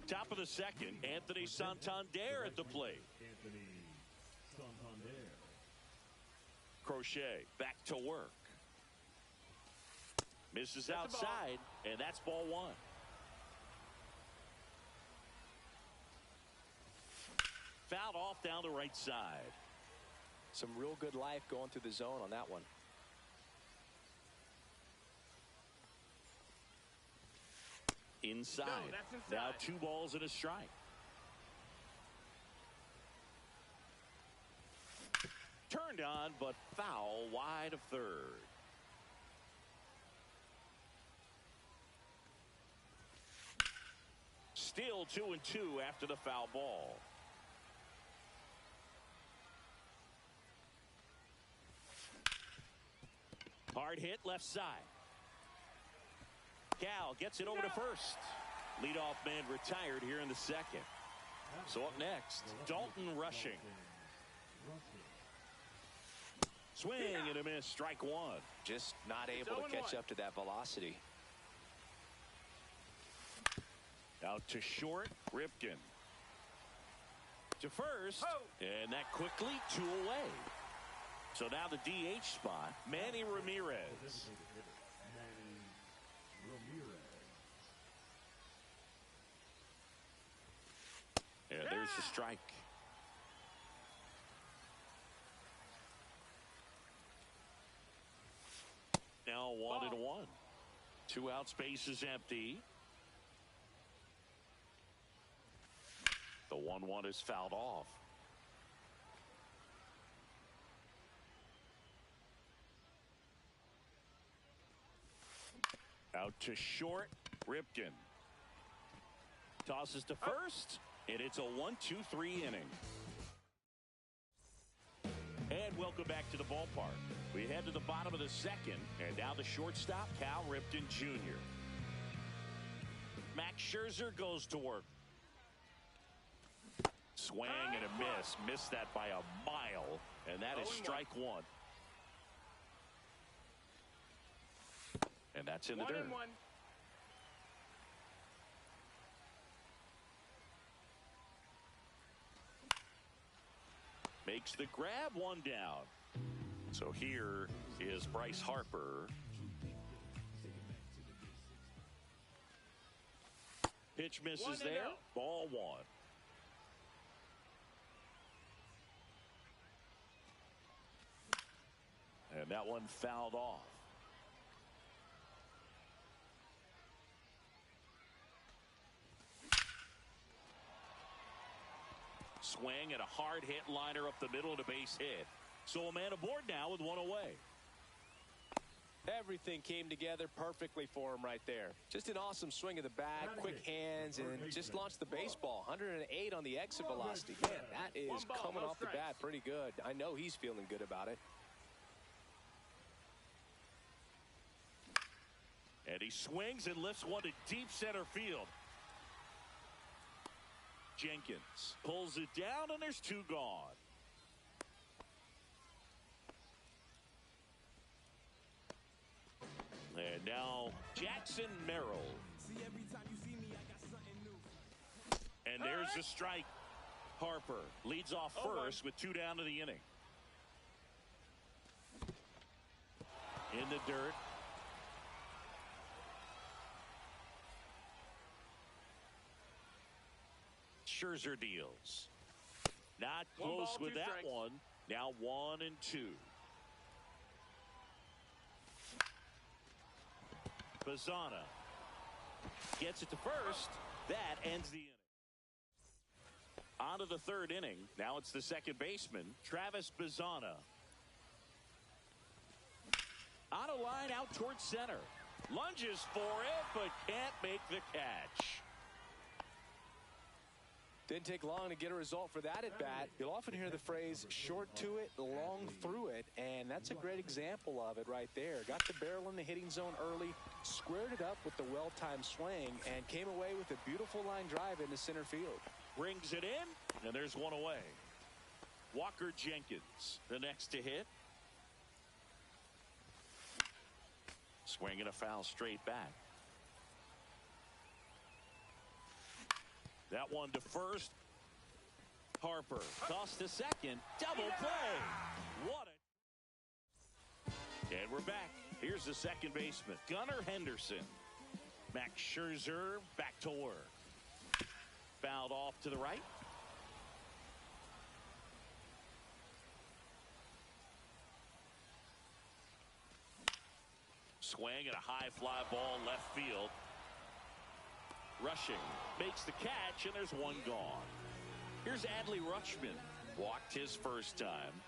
Top of the second, Anthony Santander at the plate. Anthony Santander. Crochet back to work. Misses outside, and that's ball 1. Fouled off down the right side. Some real good life going through the zone on that one. Inside. No, that's inside. Now 2 balls and a strike. Turned on, but foul wide of third. Still 2-2 after the foul ball. Hard hit left side. Cal gets it over to first. Leadoff man retired here in the second. So up next, Dalton Rushing. Swing and a miss, strike 1. Just not able to catch up to that velocity. Out to short, Ripken. To first, and that quickly 2 away. So now the DH spot, Manny Ramirez. And there's the strike. Now 1-1. 2 out, space is empty. The 1-1 is fouled off. Out to short, Ripken. Tosses to first, and it's a 1-2-3 inning. And welcome back to the ballpark. We head to the bottom of the second, and now the shortstop, Cal Ripken Jr. Max Scherzer goes to work. Swing and a miss. Missed that by a mile, and that is strike 1. And that's in the dirt. 1-1. makes the grab, one down. So here is Bryce Harper. Pitch misses there. Ball one. And that one fouled off. Swing and a hard hit liner up the middle to base hit. So a man aboard now with one away. Everything came together perfectly for him right there. Just an awesome swing of the bat, quick hands, and just launched the baseball. 108 on the exit velocity. Man, that is coming off the bat pretty good. I know he's feeling good about it. And he swings and lifts one to deep center field. Jenkins pulls it down, and there's two gone. And now Jackson Merrill. And there's a strike. Harper leads off first with two down to the inning. In the dirt. Scherzer deals. Not close with that one. Now 1-2. Bazzana gets it to first. That ends the inning. On to the third inning. Now it's the second baseman, Travis Bazzana. On a line out towards center. Lunges for it, but can't make the catch. Didn't take long to get a result for that at bat. You'll often hear the phrase short to it, long through it, and that's a great example of it right there. Got the barrel in the hitting zone early, squared it up with the well-timed swing, and came away with a beautiful line drive into center field. Brings it in, and there's one away. Walker Jenkins, the next to hit. Swing and a foul straight back. That one to first. Harper tossed to second. Double play. What a... And we're back. Here's the second baseman, Gunnar Henderson. Max Scherzer back to work. Fouled off to the right. Swing and a high fly ball left field. Rushing makes the catch, and there's one gone. Here's Adley Rutschman. Walked his first time.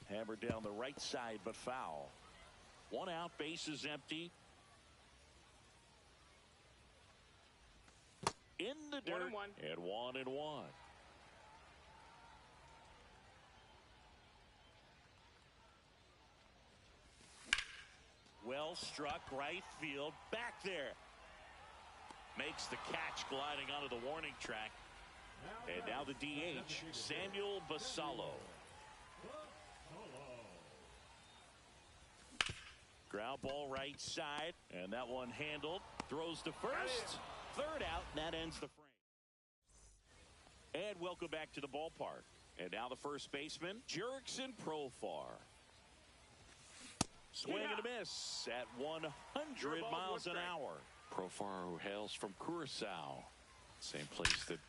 Hammered down the right side, but foul. One out, bases empty. In the dirt, 1-1. And 1-1. Well struck right field. Back there. Makes the catch gliding onto the warning track. And now the DH, Samuel Basallo. Ground ball right side. And that one handled. Throws to first. Third out. And that ends the frame. And welcome back to the ballpark. And now the first baseman, Jurickson Profar. Swing and a miss at 100 miles an hour. Profar, who hails from Curacao. Same place that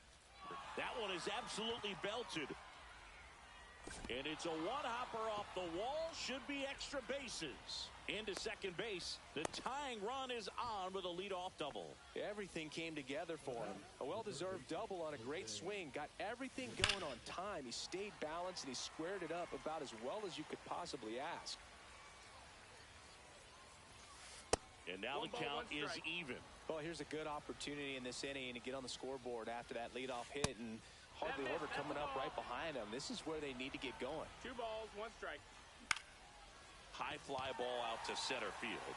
one is absolutely belted. And it's a one-hopper off the wall. Should be extra bases. Into second base. The tying run is on with a leadoff double. Everything came together for him. A well-deserved double on a great swing. Got everything going on time. He stayed balanced and he squared it up about as well as you could possibly ask. And now the count is even. Well, here's a good opportunity in this inning to get on the scoreboard after that leadoff hit, and hardly order coming up right behind them. This is where they need to get going. 2 balls, 1 strike. High fly ball out to center field.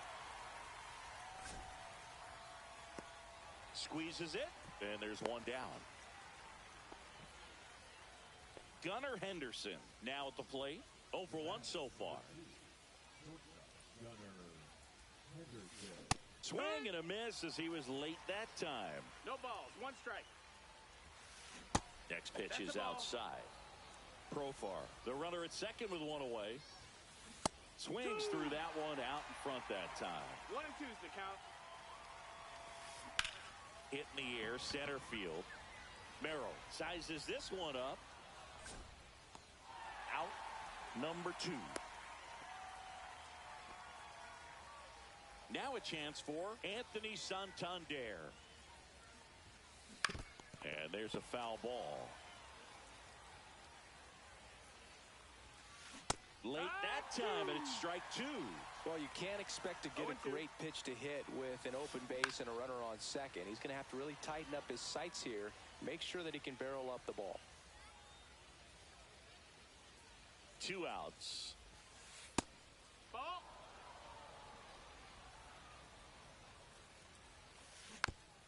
Squeezes it, and there's one down. Gunnar Henderson now at the plate. 0 for 1 so far. Swing and a miss as he was late that time. No balls, 1 strike. Next pitch is outside. Profar, the runner at second with one away. Swings through that one out in front that time. 1 and 2's the count. Hit in the air, center field. Merrill sizes this one up. Out number 2. Now a chance for Anthony Santander. And there's a foul ball. Late that time, and it's strike 2. Well, you can't expect to get a great pitch to hit with an open base and a runner on second. He's going to have to really tighten up his sights here, make sure that he can barrel up the ball. 2 outs. Ball.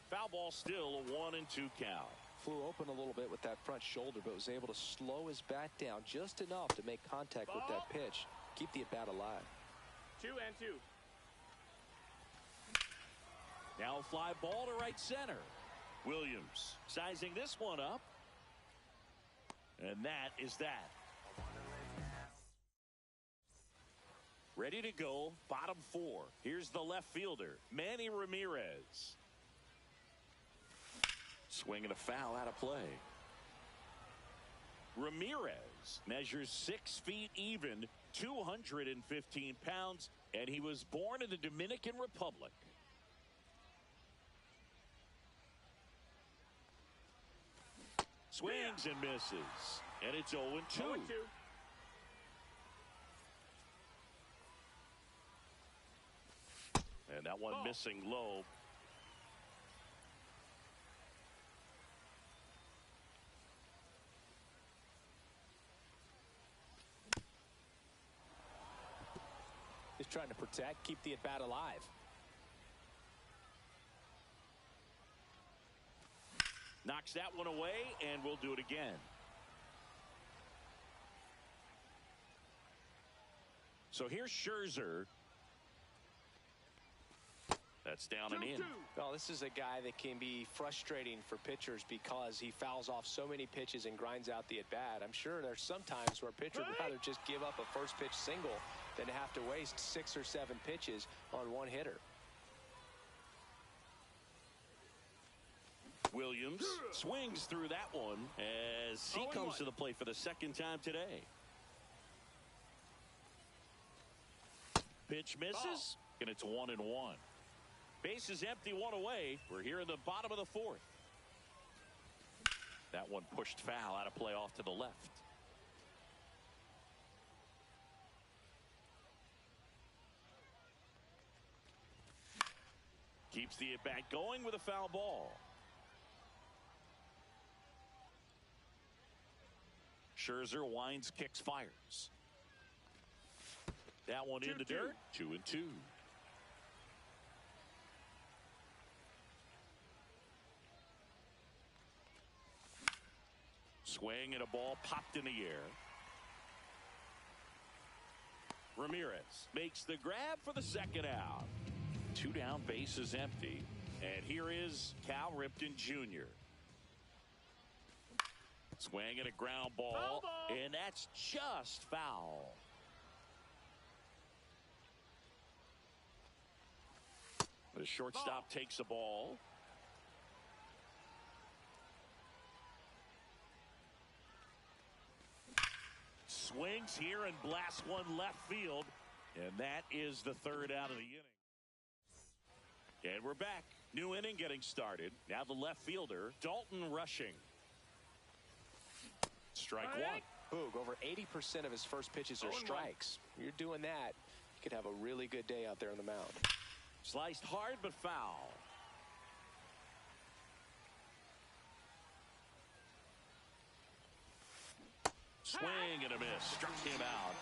Foul ball, still a 1 and 2 count. Flew open a little bit with that front shoulder, but was able to slow his bat down just enough to make contact with that pitch. Keep the at-bat alive. 2 and 2. Now a fly ball to right center. Williams sizing this one up. And that is that. Ready to go, bottom 4. Here's the left fielder, Manny Ramirez. Swinging a foul out of play. Ramirez measures 6 feet even, 215 pounds, and he was born in the Dominican Republic. Swings and misses, and it's 0-2. 0-2. And that one missing low. Just trying to protect, keep the at-bat alive. Knocks that one away, and we'll do it again. So here's Scherzer. That's down and in. Well, this is a guy that can be frustrating for pitchers because he fouls off so many pitches and grinds out the at-bat. I'm sure there's some times where a pitcher would rather just give up a first pitch single than to have to waste 6 or 7 pitches on one hitter. Williams swings through that one as he comes to the plate for the second time today. Pitch misses, and it's 1-1. Base is empty, 1 away. We're here in the bottom of the 4th. That one pushed foul out of play off to the left. Keeps the at-bat going with a foul ball. Scherzer winds, kicks, fires. That one in the dirt. 2-2. Swing and a ball popped in the air. Ramirez makes the grab for the second out. 2 down, base is empty. And here is Cal Ripken Jr. Swing and a ground ball, and that's just foul. The shortstop takes a ball. Swings here and blasts one left field, and that is the 3rd out of the inning. And we're back. New inning getting started. Now the left fielder, Dalton Rushing. Strike 1. Boog, over 80% of his first pitches are strikes. You're doing that, you could have a really good day out there on the mound. Sliced hard but foul. Swing and a miss. Struck him out.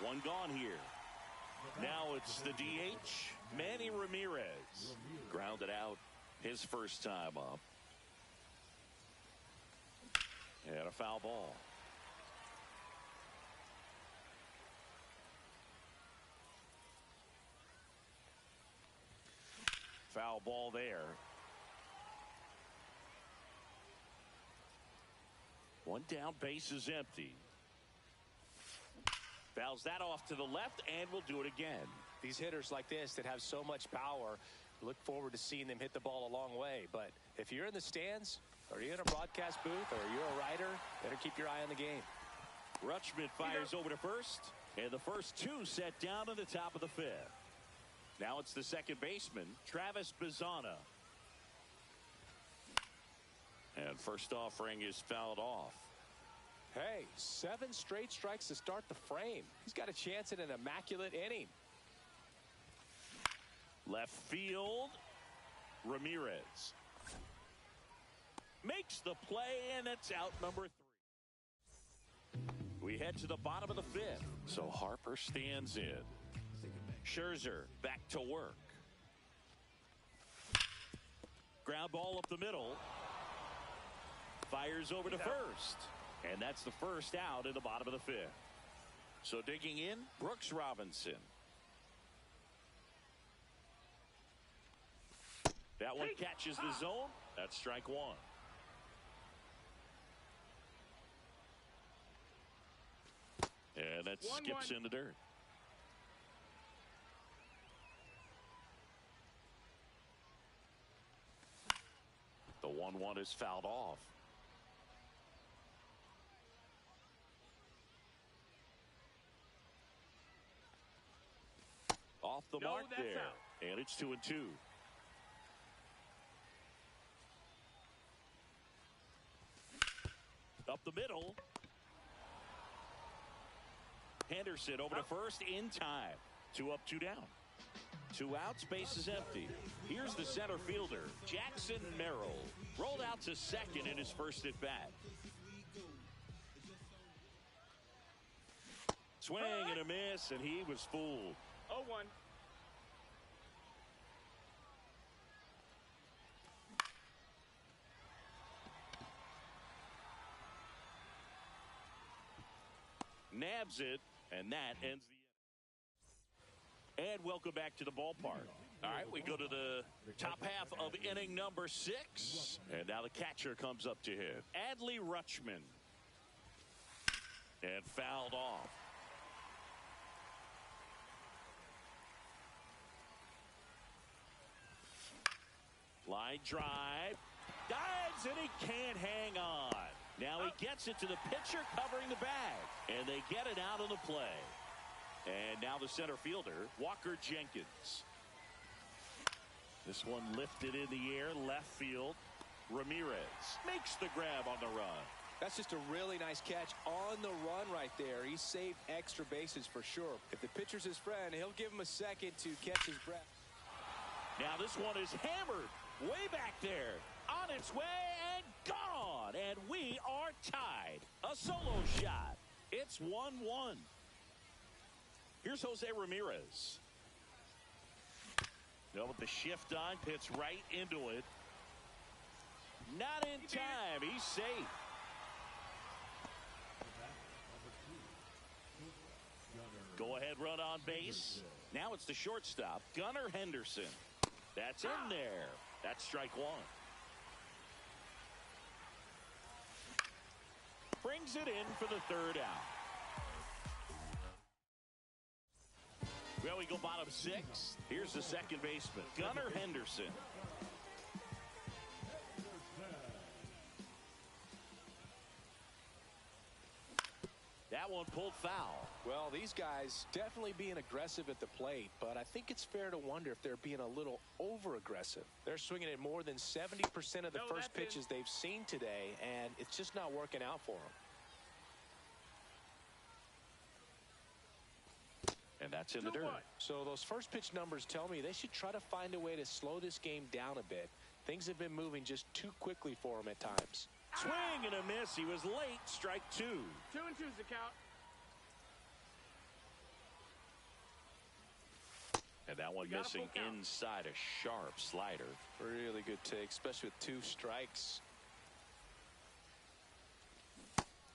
One gone here. Now it's the DH, Manny Ramirez. Grounded out his first time up. And a foul ball. Foul ball there. One down, base is empty. Fouls that off to the left, and will do it again. These hitters like this that have so much power, look forward to seeing them hit the ball a long way. But if you're in the stands, or you're in a broadcast booth, or you're a writer, better keep your eye on the game. Rutschman fires over to first, and the first two set down in the top of the fifth. Now it's the second baseman, Travis Bazzana. And first offering is fouled off. Hey, 7 straight strikes to start the frame. He's got a chance at an immaculate inning. Left field, Ramirez makes the play, and it's out number 3. We head to the bottom of the fifth, so Harper stands in. Scherzer back to work. Ground ball up the middle. Fires over to first. And that's the first out in the bottom of the fifth. So digging in, Brooks Robinson. That one catches the zone. That's strike one. And that skips in the dirt. The 1-1 is fouled off. Off the mark there. Out. And it's 2-2. Up the middle. Henderson over to first in time. 2 up, 2 down. 2 outs, base is empty. Here's the center fielder, Jackson Merrill. Rolled out to second in his first at bat. Swing and a miss, and he was fooled. 0-1. Nabs it, and that ends the inning. And welcome back to the ballpark. All right, we go to the top half of inning number 6. And now the catcher comes up to hit. Adley Rutschman. And fouled off. Line drive. Dives, and he can't hang on. Now he gets it to the pitcher covering the bag. And they get it out of the play. And now the center fielder, Walker Jenkins. This one lifted in the air, left field. Ramirez makes the grab on the run. That's just a really nice catch on the run right there. He saved extra bases for sure. If the pitcher's his friend, he'll give him a second to catch his breath. Now this one is hammered way back there. On its way and gone. And we are tied. A solo shot. It's 1-1. Here's Jose Ramirez. Now with the shift on, hits right into it. Not in time. He's safe. Go ahead run on base. Now it's the shortstop, Gunnar Henderson. That's in there. That's strike one. Brings it in for the third out. Well, we go bottom 6. Here's the second baseman, Gunnar Henderson. That one pulled foul. Well, these guys definitely being aggressive at the plate, but I think it's fair to wonder if they're being a little over-aggressive. They're swinging at more than 70% of the first pitches they've seen today, and it's just not working out for them. And that's in the dirt. So those first pitch numbers tell me they should try to find a way to slow this game down a bit. Things have been moving just too quickly for them at times. Swing and a miss. He was late. Strike 2. 2-2's the count. And that one missing inside a sharp slider. Really good take, especially with 2 strikes.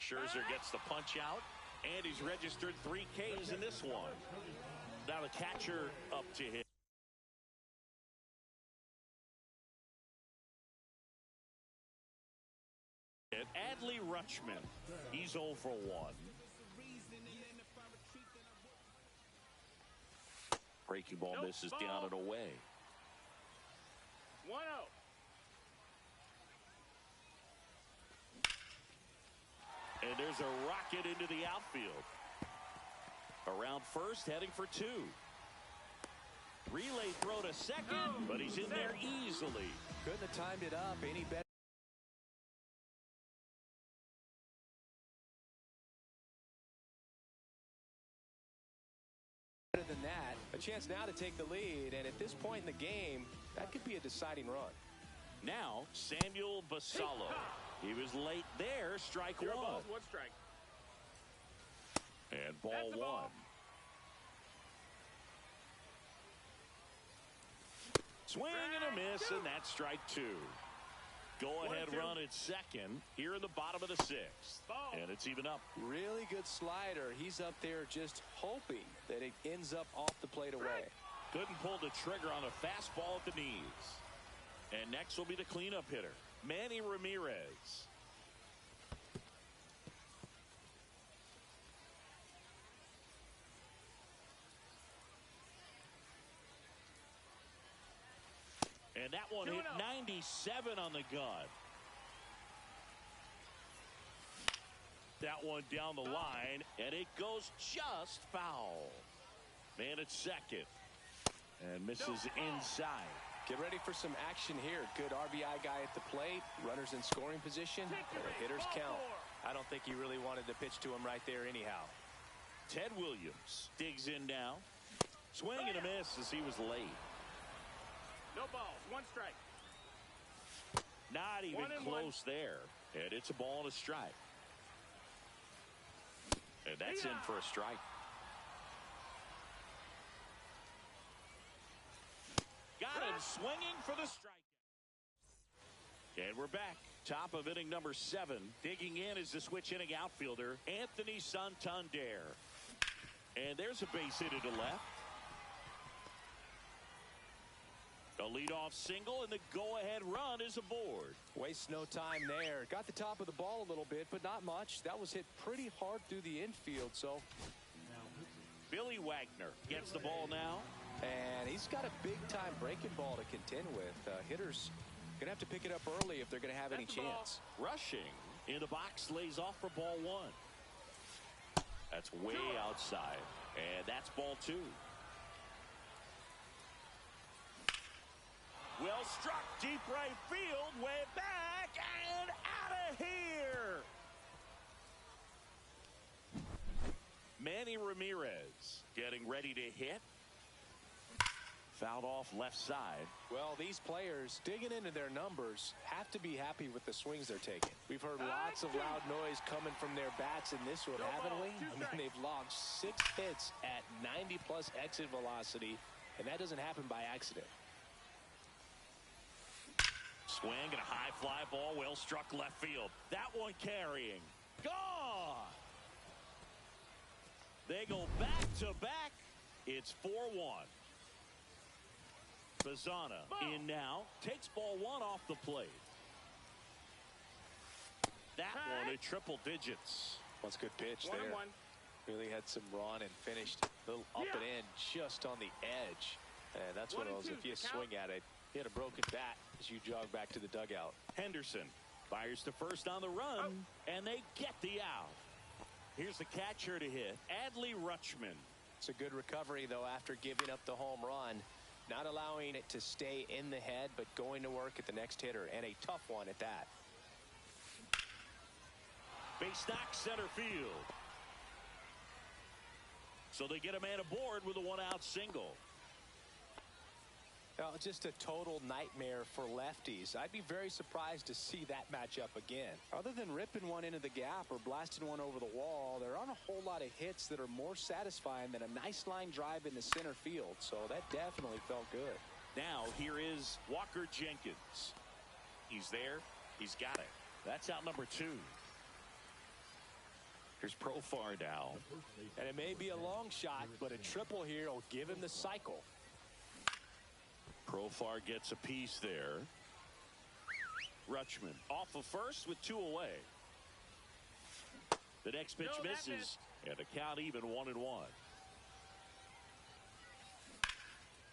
Scherzer gets the punch out, and he's registered 3 Ks in this one. Now the catcher up to hit. Adley Rutschman. He's 0 for 1. Breaking ball misses down and away. 1-0. And there's a rocket into the outfield. Around first, heading for 2. Relay throw to second, but he's in there easily. Couldn't have timed it up any better than that. A chance now to take the lead, and at this point in the game, that could be a deciding run. Now, Samuel Basallo. He was late there, strike 1. 0 balls, 1 strike. And ball That's the 1. ball. Swing and a miss, and that's strike 2. Go-ahead 1-2. run at second here in the bottom of the 6th. Ball. And it's even up. Really good slider. He's up there just hoping that it ends up off the plate away. Couldn't pull the trigger on a fastball at the knees. And next will be the cleanup hitter, Manny Ramirez. And that one hit 97 on the gun. That one down the line, and it goes just foul. Man at second. And misses inside. Get ready for some action here. Good RBI guy at the plate. Runners in scoring position. And the hitters count. I don't think he really wanted to pitch to him right there anyhow. Ted Williams digs in now. Swing and a miss as he was late. No balls, 1 strike. Not even 1-1. close there. And it's a ball and a strike. And that's in for a strike. Got him swinging for the strike. And we're back. Top of inning number 7. Digging in is the switch inning outfielder, Anthony Santander. And there's a base hit to left. A leadoff single, and the go-ahead run is aboard. Wastes no time there. Got the top of the ball a little bit, but not much. That was hit pretty hard through the infield, so. Billy Wagner gets the ball now. And he's got a big-time breaking ball to contend with. Hitters going to have to pick it up early if they're going to have any chance. Rushing in the box, lays off for ball 1. That's way outside, and that's ball 2. Well struck, deep right field, way back, and out of here. Manny Ramirez getting ready to hit. Fouled off left side. Well, these players digging into their numbers have to be happy with the swings they're taking. We've heard lots of loud noise coming from their bats in this one, haven't we? I mean, they've logged 6 hits at 90-plus exit velocity, and that doesn't happen by accident. Swing and a high fly ball, well struck left field. That one carrying. Gone! They go back to back. It's 4-1. Bazana in now. Takes ball 1 off the plate. That one at triple digits. That's a good pitch 1-1. there. Really had some run and finished a little up and in just on the edge. And that's what it was. If you swing at it, you had a broken bat as you jog back to the dugout. Henderson fires to first on the run, and they get the out. Here's the catcher to hit, Adley Rutschman. It's a good recovery, though, after giving up the home run. Not allowing it to stay in the head, but going to work at the next hitter, and a tough one at that. Base knock center field. So they get a man aboard with a 1-out single. Just a total nightmare for lefties. I'd be very surprised to see that matchup again. Other than ripping one into the gap or blasting one over the wall, there aren't a whole lot of hits that are more satisfying than a nice line drive into center field. So that definitely felt good. Now here is Walker Jenkins. He's there. He's got it. That's out number 2. Here's Profar now. And it may be a long shot, but a triple here will give him the cycle. Profar gets a piece there. Rutschman off of first with 2 away. The next pitch misses, and the count even 1-1.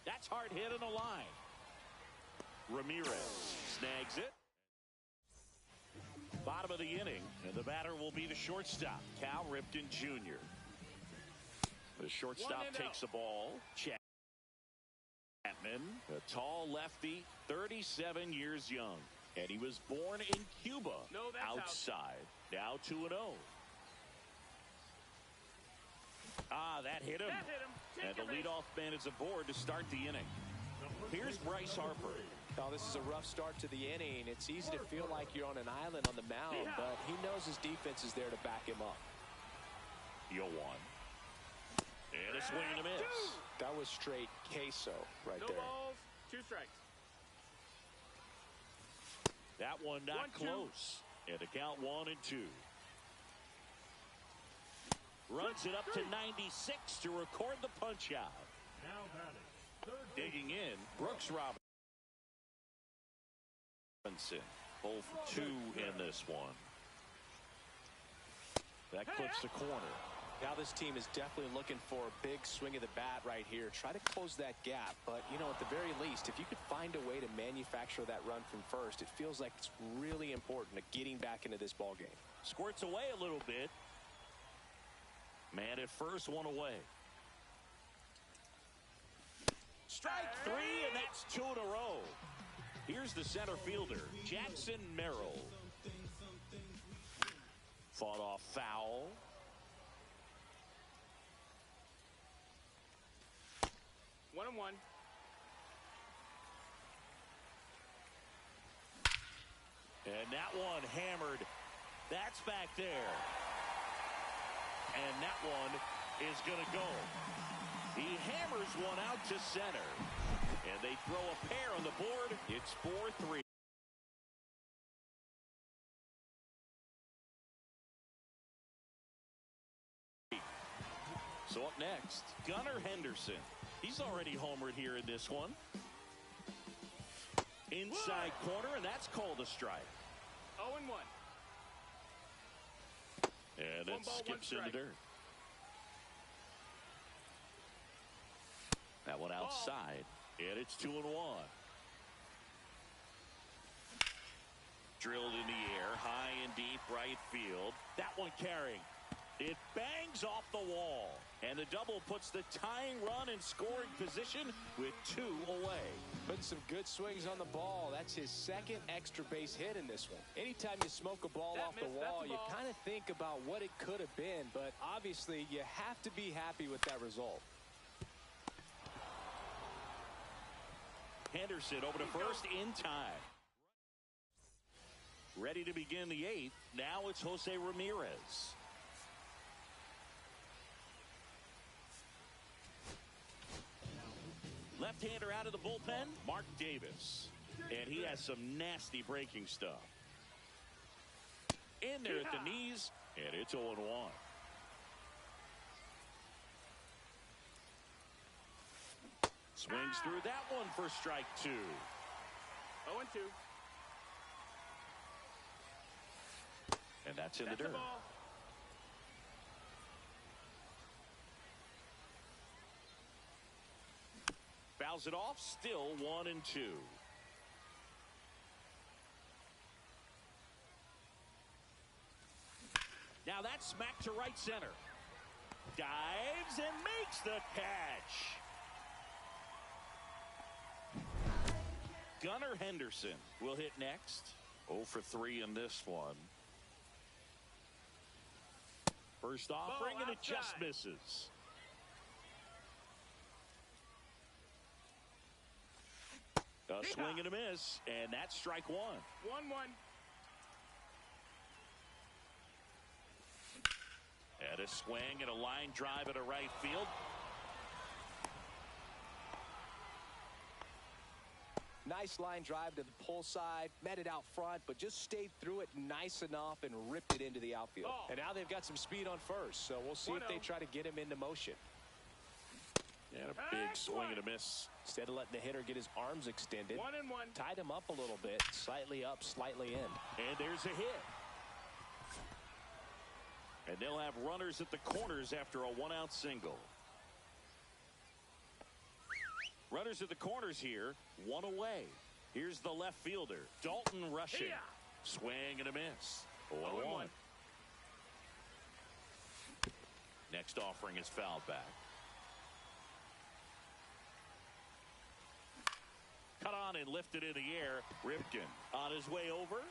That's hard hit on the line. Ramirez snags it. Bottom of the inning, and the batter will be the shortstop, Cal Ripken Jr. The shortstop takes the ball. Chapman, a tall lefty, 37 years young. And he was born in Cuba. Outside. Now 2-0. That hit him. And the leadoff man is aboard to start the inning. Here's Bryce Harper. Oh, this is a rough start to the inning. It's easy to feel like you're on an island on the mound, but he knows his defense is there to back him up. 0-1. And a swing and a miss. That was straight queso right there. No balls, 2 strikes. That one not close. And the count 1-2. Runs it up to 96 to record the punch out. Now batting. Digging in, Brooks Robinson. 0 for 2 in this one. That clips the corner. Now this team is definitely looking for a big swing of the bat right here. Try to close that gap. But, you know, at the very least, if you could find a way to manufacture that run from first, it feels like it's really important to getting back into this ball game. Squirts away a little bit. Man at first, one away. Strike 3, and that's 2 in a row. Here's the center fielder, Jackson Merrill. Fought off foul. One and one. And that one hammered. That's back there. And that one is going to go. He hammers one out to center. And they throw a pair on the board. It's 4-3. So up next, Gunnar Henderson. He's already homered here in this one. Inside corner, and that's called a strike. 0-1. And it skips in the dirt. That one outside, and it's 2-1. Drilled in the air, high and deep right field. That one carrying. It bangs off the wall, and the double puts the tying run in scoring position with 2 away. Putting some good swings on the ball. That's his second extra base hit in this one. Anytime you smoke a ball off the wall, you kind of think about what it could have been, but obviously you have to be happy with that result. Henderson over to first in time. Ready to begin the 8th. Now it's Jose Ramirez. Left-hander out of the bullpen, Mark Davis. And he has some nasty breaking stuff. In there at the knees, and it's 0-1. Swings through that one for strike 2. 0-2. And that's in the dirt. Fouls it off, still 1-2. Now that's smacked to right center. Dives and makes the catch. Gunnar Henderson will hit next. 0 for 3 in this one. First offering, and it just misses. A swing and a miss, and that's strike 1. 1-1. And a swing and a line drive at a right field. Nice line drive to the pull side, met it out front, but just stayed through it nice enough and ripped it into the outfield. Oh. And now they've got some speed on first, so we'll see if they try to get him into motion. And a big swing and a miss. Instead of letting the hitter get his arms extended, 1-1. tied him up a little bit, slightly up, slightly in. And there's a hit. And they'll have runners at the corners after a 1-out single. Runners at the corners here, 1 away. Here's the left fielder, Dalton rushing. Swing and a miss. 0-1. Next offering is fouled back. Cut on and lifted in the air. Ripken on his way over.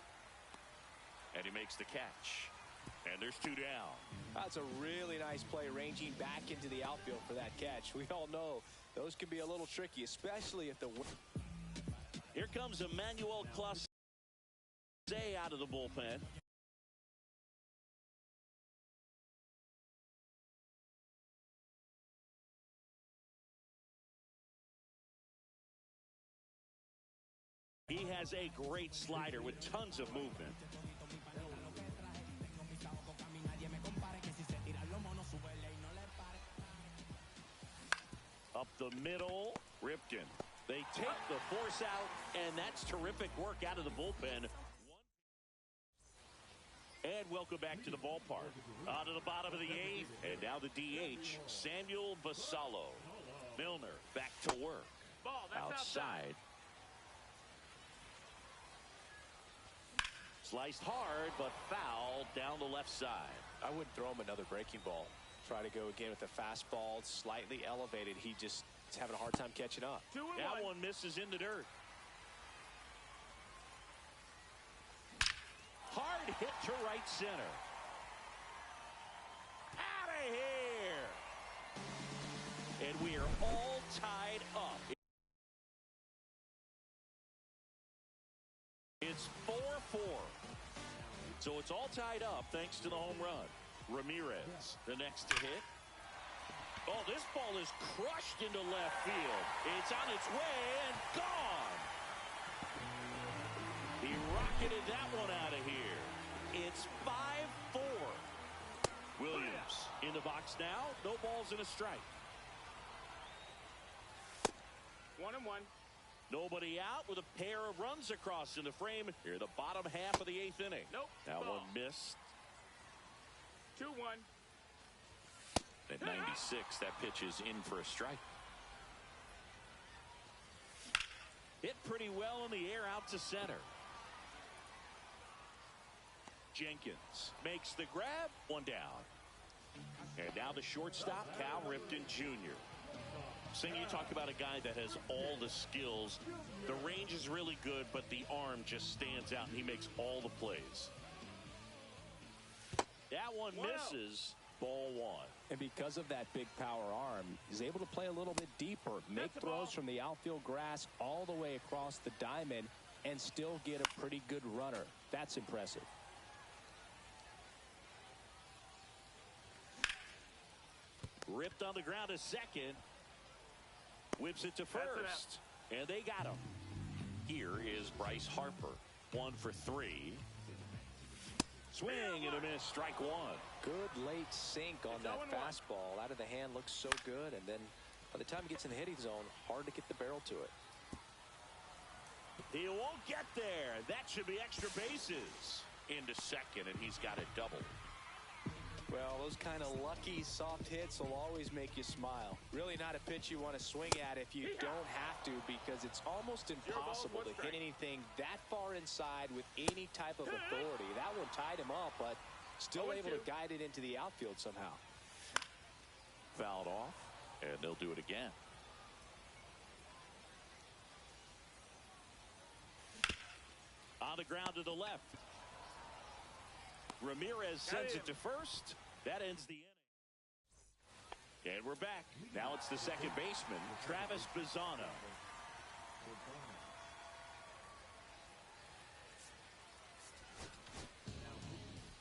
And he makes the catch. And there's 2 down. That's a really nice play, ranging back into the outfield for that catch. We all know those can be a little tricky, especially if the... Here comes Emmanuel Clase out of the bullpen. He has a great slider with tons of movement. Up the middle, Ripken. They take the force out, and that's terrific work out of the bullpen. And welcome back to the ballpark. On to the bottom of the 8th, and now the DH, Samuel Basallo. Milner back to work. Ball, that's outside. Sliced hard, but foul down the left side. I wouldn't throw him another breaking ball. Try to go again with the fastball, slightly elevated. He just is having a hard time catching up. That one misses in the dirt. Hard hit to right center. Out of here. And we are all tied up. It's 4-4. So it's all tied up thanks to the home run. Ramirez, the next to hit. Oh, this ball is crushed into left field. It's on its way and gone. He rocketed that one out of here. It's 5-4. Williams in the box now. No balls and a strike. 1-1. Nobody out with a pair of runs across in the frame here, the bottom half of the 8th inning. Nope. That one missed. 2-1. At 96, that pitch is in for a strike. Hit pretty well in the air out to center. Jenkins makes the grab, 1 down. And now the shortstop, Cal Ripken Jr. Sing, you talk about a guy that has all the skills. The range is really good, but the arm just stands out, and he makes all the plays. That one misses. Ball 1. And because of that big power arm, he's able to play a little bit deeper, make throws from the outfield grass all the way across the diamond, and still get a pretty good runner. That's impressive. Ripped on the ground a second. Whips it to first. And they got him. Here is Bryce Harper. 1 for 3. Swing and a miss. Strike 1. Good late sink on that fastball. Out of the hand, looks so good. And then by the time he gets in the hitting zone, hard to get the barrel to it. He won't get there. That should be extra bases. Into second, and he's got a double. Well, those kind of lucky soft hits will always make you smile. Really not a pitch you want to swing at if you don't have to, because it's almost impossible to hit anything that far inside with any type of authority. That one tied him up, but still able to guide it into the outfield somehow. Fouled off, and they'll do it again. On the ground to the left. Ramirez sends it to first. That ends the inning. And we're back. Now it's the second baseman, Travis Bazzano.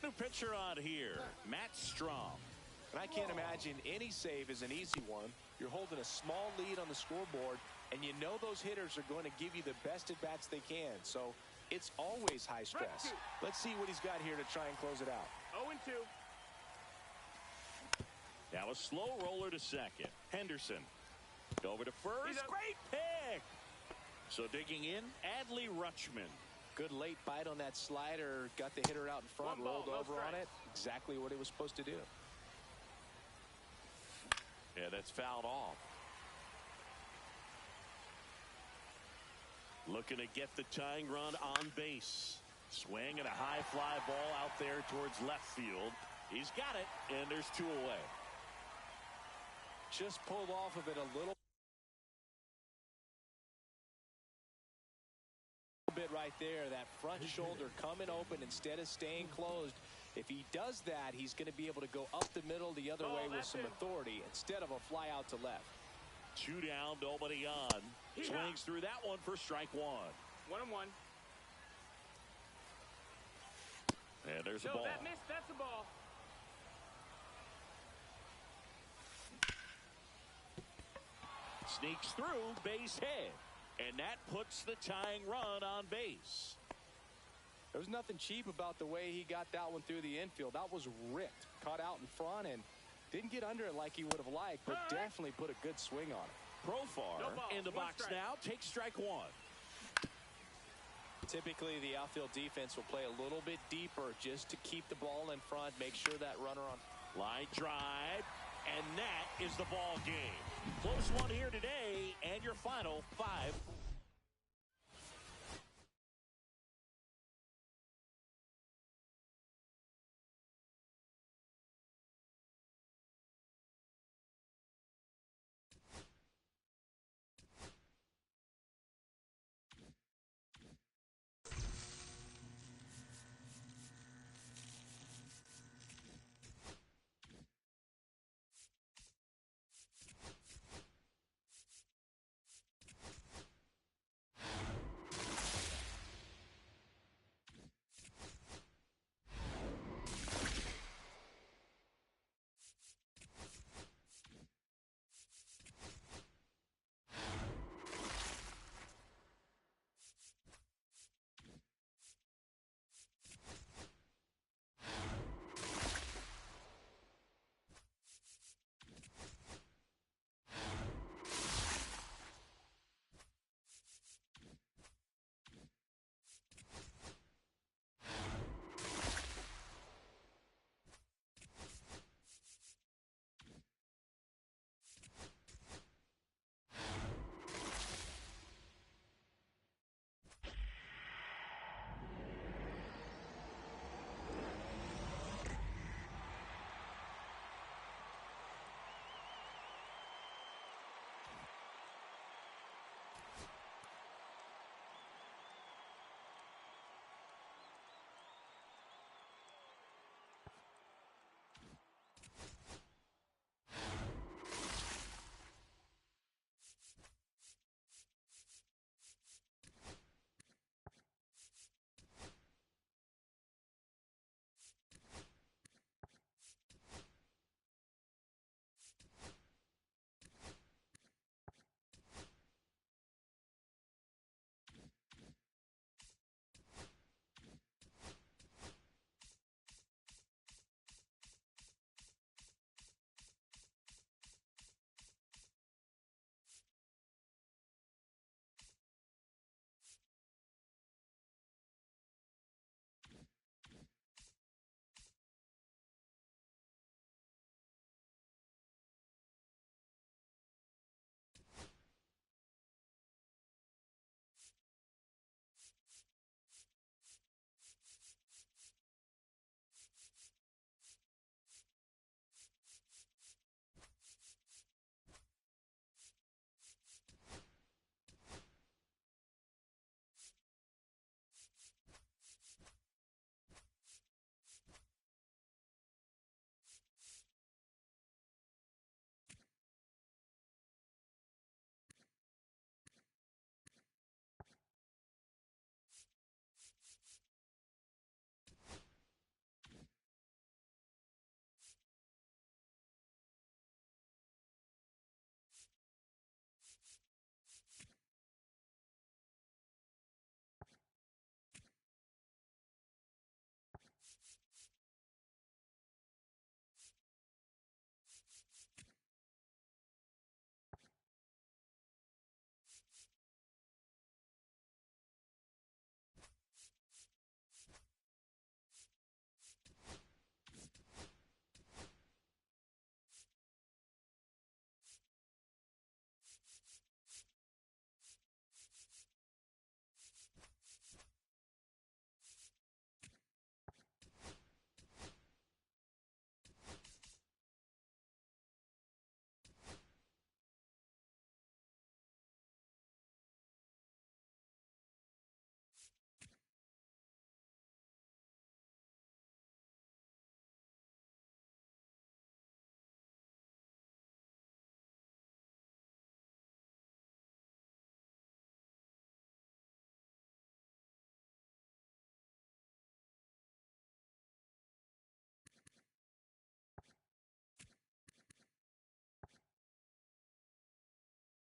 New pitcher on here, Matt Strom. And I can't imagine any save is an easy one. You're holding a small lead on the scoreboard, and you know those hitters are going to give you the best at-bats they can. So it's always high stress. Let's see what he's got here to try and close it out. 0-2. Now a slow roller to second. Henderson over to first. Great pick. So digging in, Adley Rutschman. Good late bite on that slider. Got the hitter out in front, rolled over on it. Exactly what he was supposed to do. Yeah, that's fouled off. Looking to get the tying run on base. Swing and a high fly ball out there towards left field. He's got it, and there's 2 away. Just pulled off of it a little bit right there. That front shoulder coming open instead of staying closed. If he does that, he's going to be able to go up the middle the other way with some authority instead of a fly out to left. 2 down, nobody on. Swings through that one for strike 1. 1-1. And there's a ball. That missed. That's a ball. Sneaks through, base hit. And that puts the tying run on base. There was nothing cheap about the way he got that one through the infield. That was ripped. Caught out in front and didn't get under it like he would have liked, but definitely put a good swing on it. Profar in the box now. Takes strike 1. Typically, the outfield defense will play a little bit deeper just to keep the ball in front, make sure that runner on. Line drive, and that is the ball game. Close one here today, and your final 5.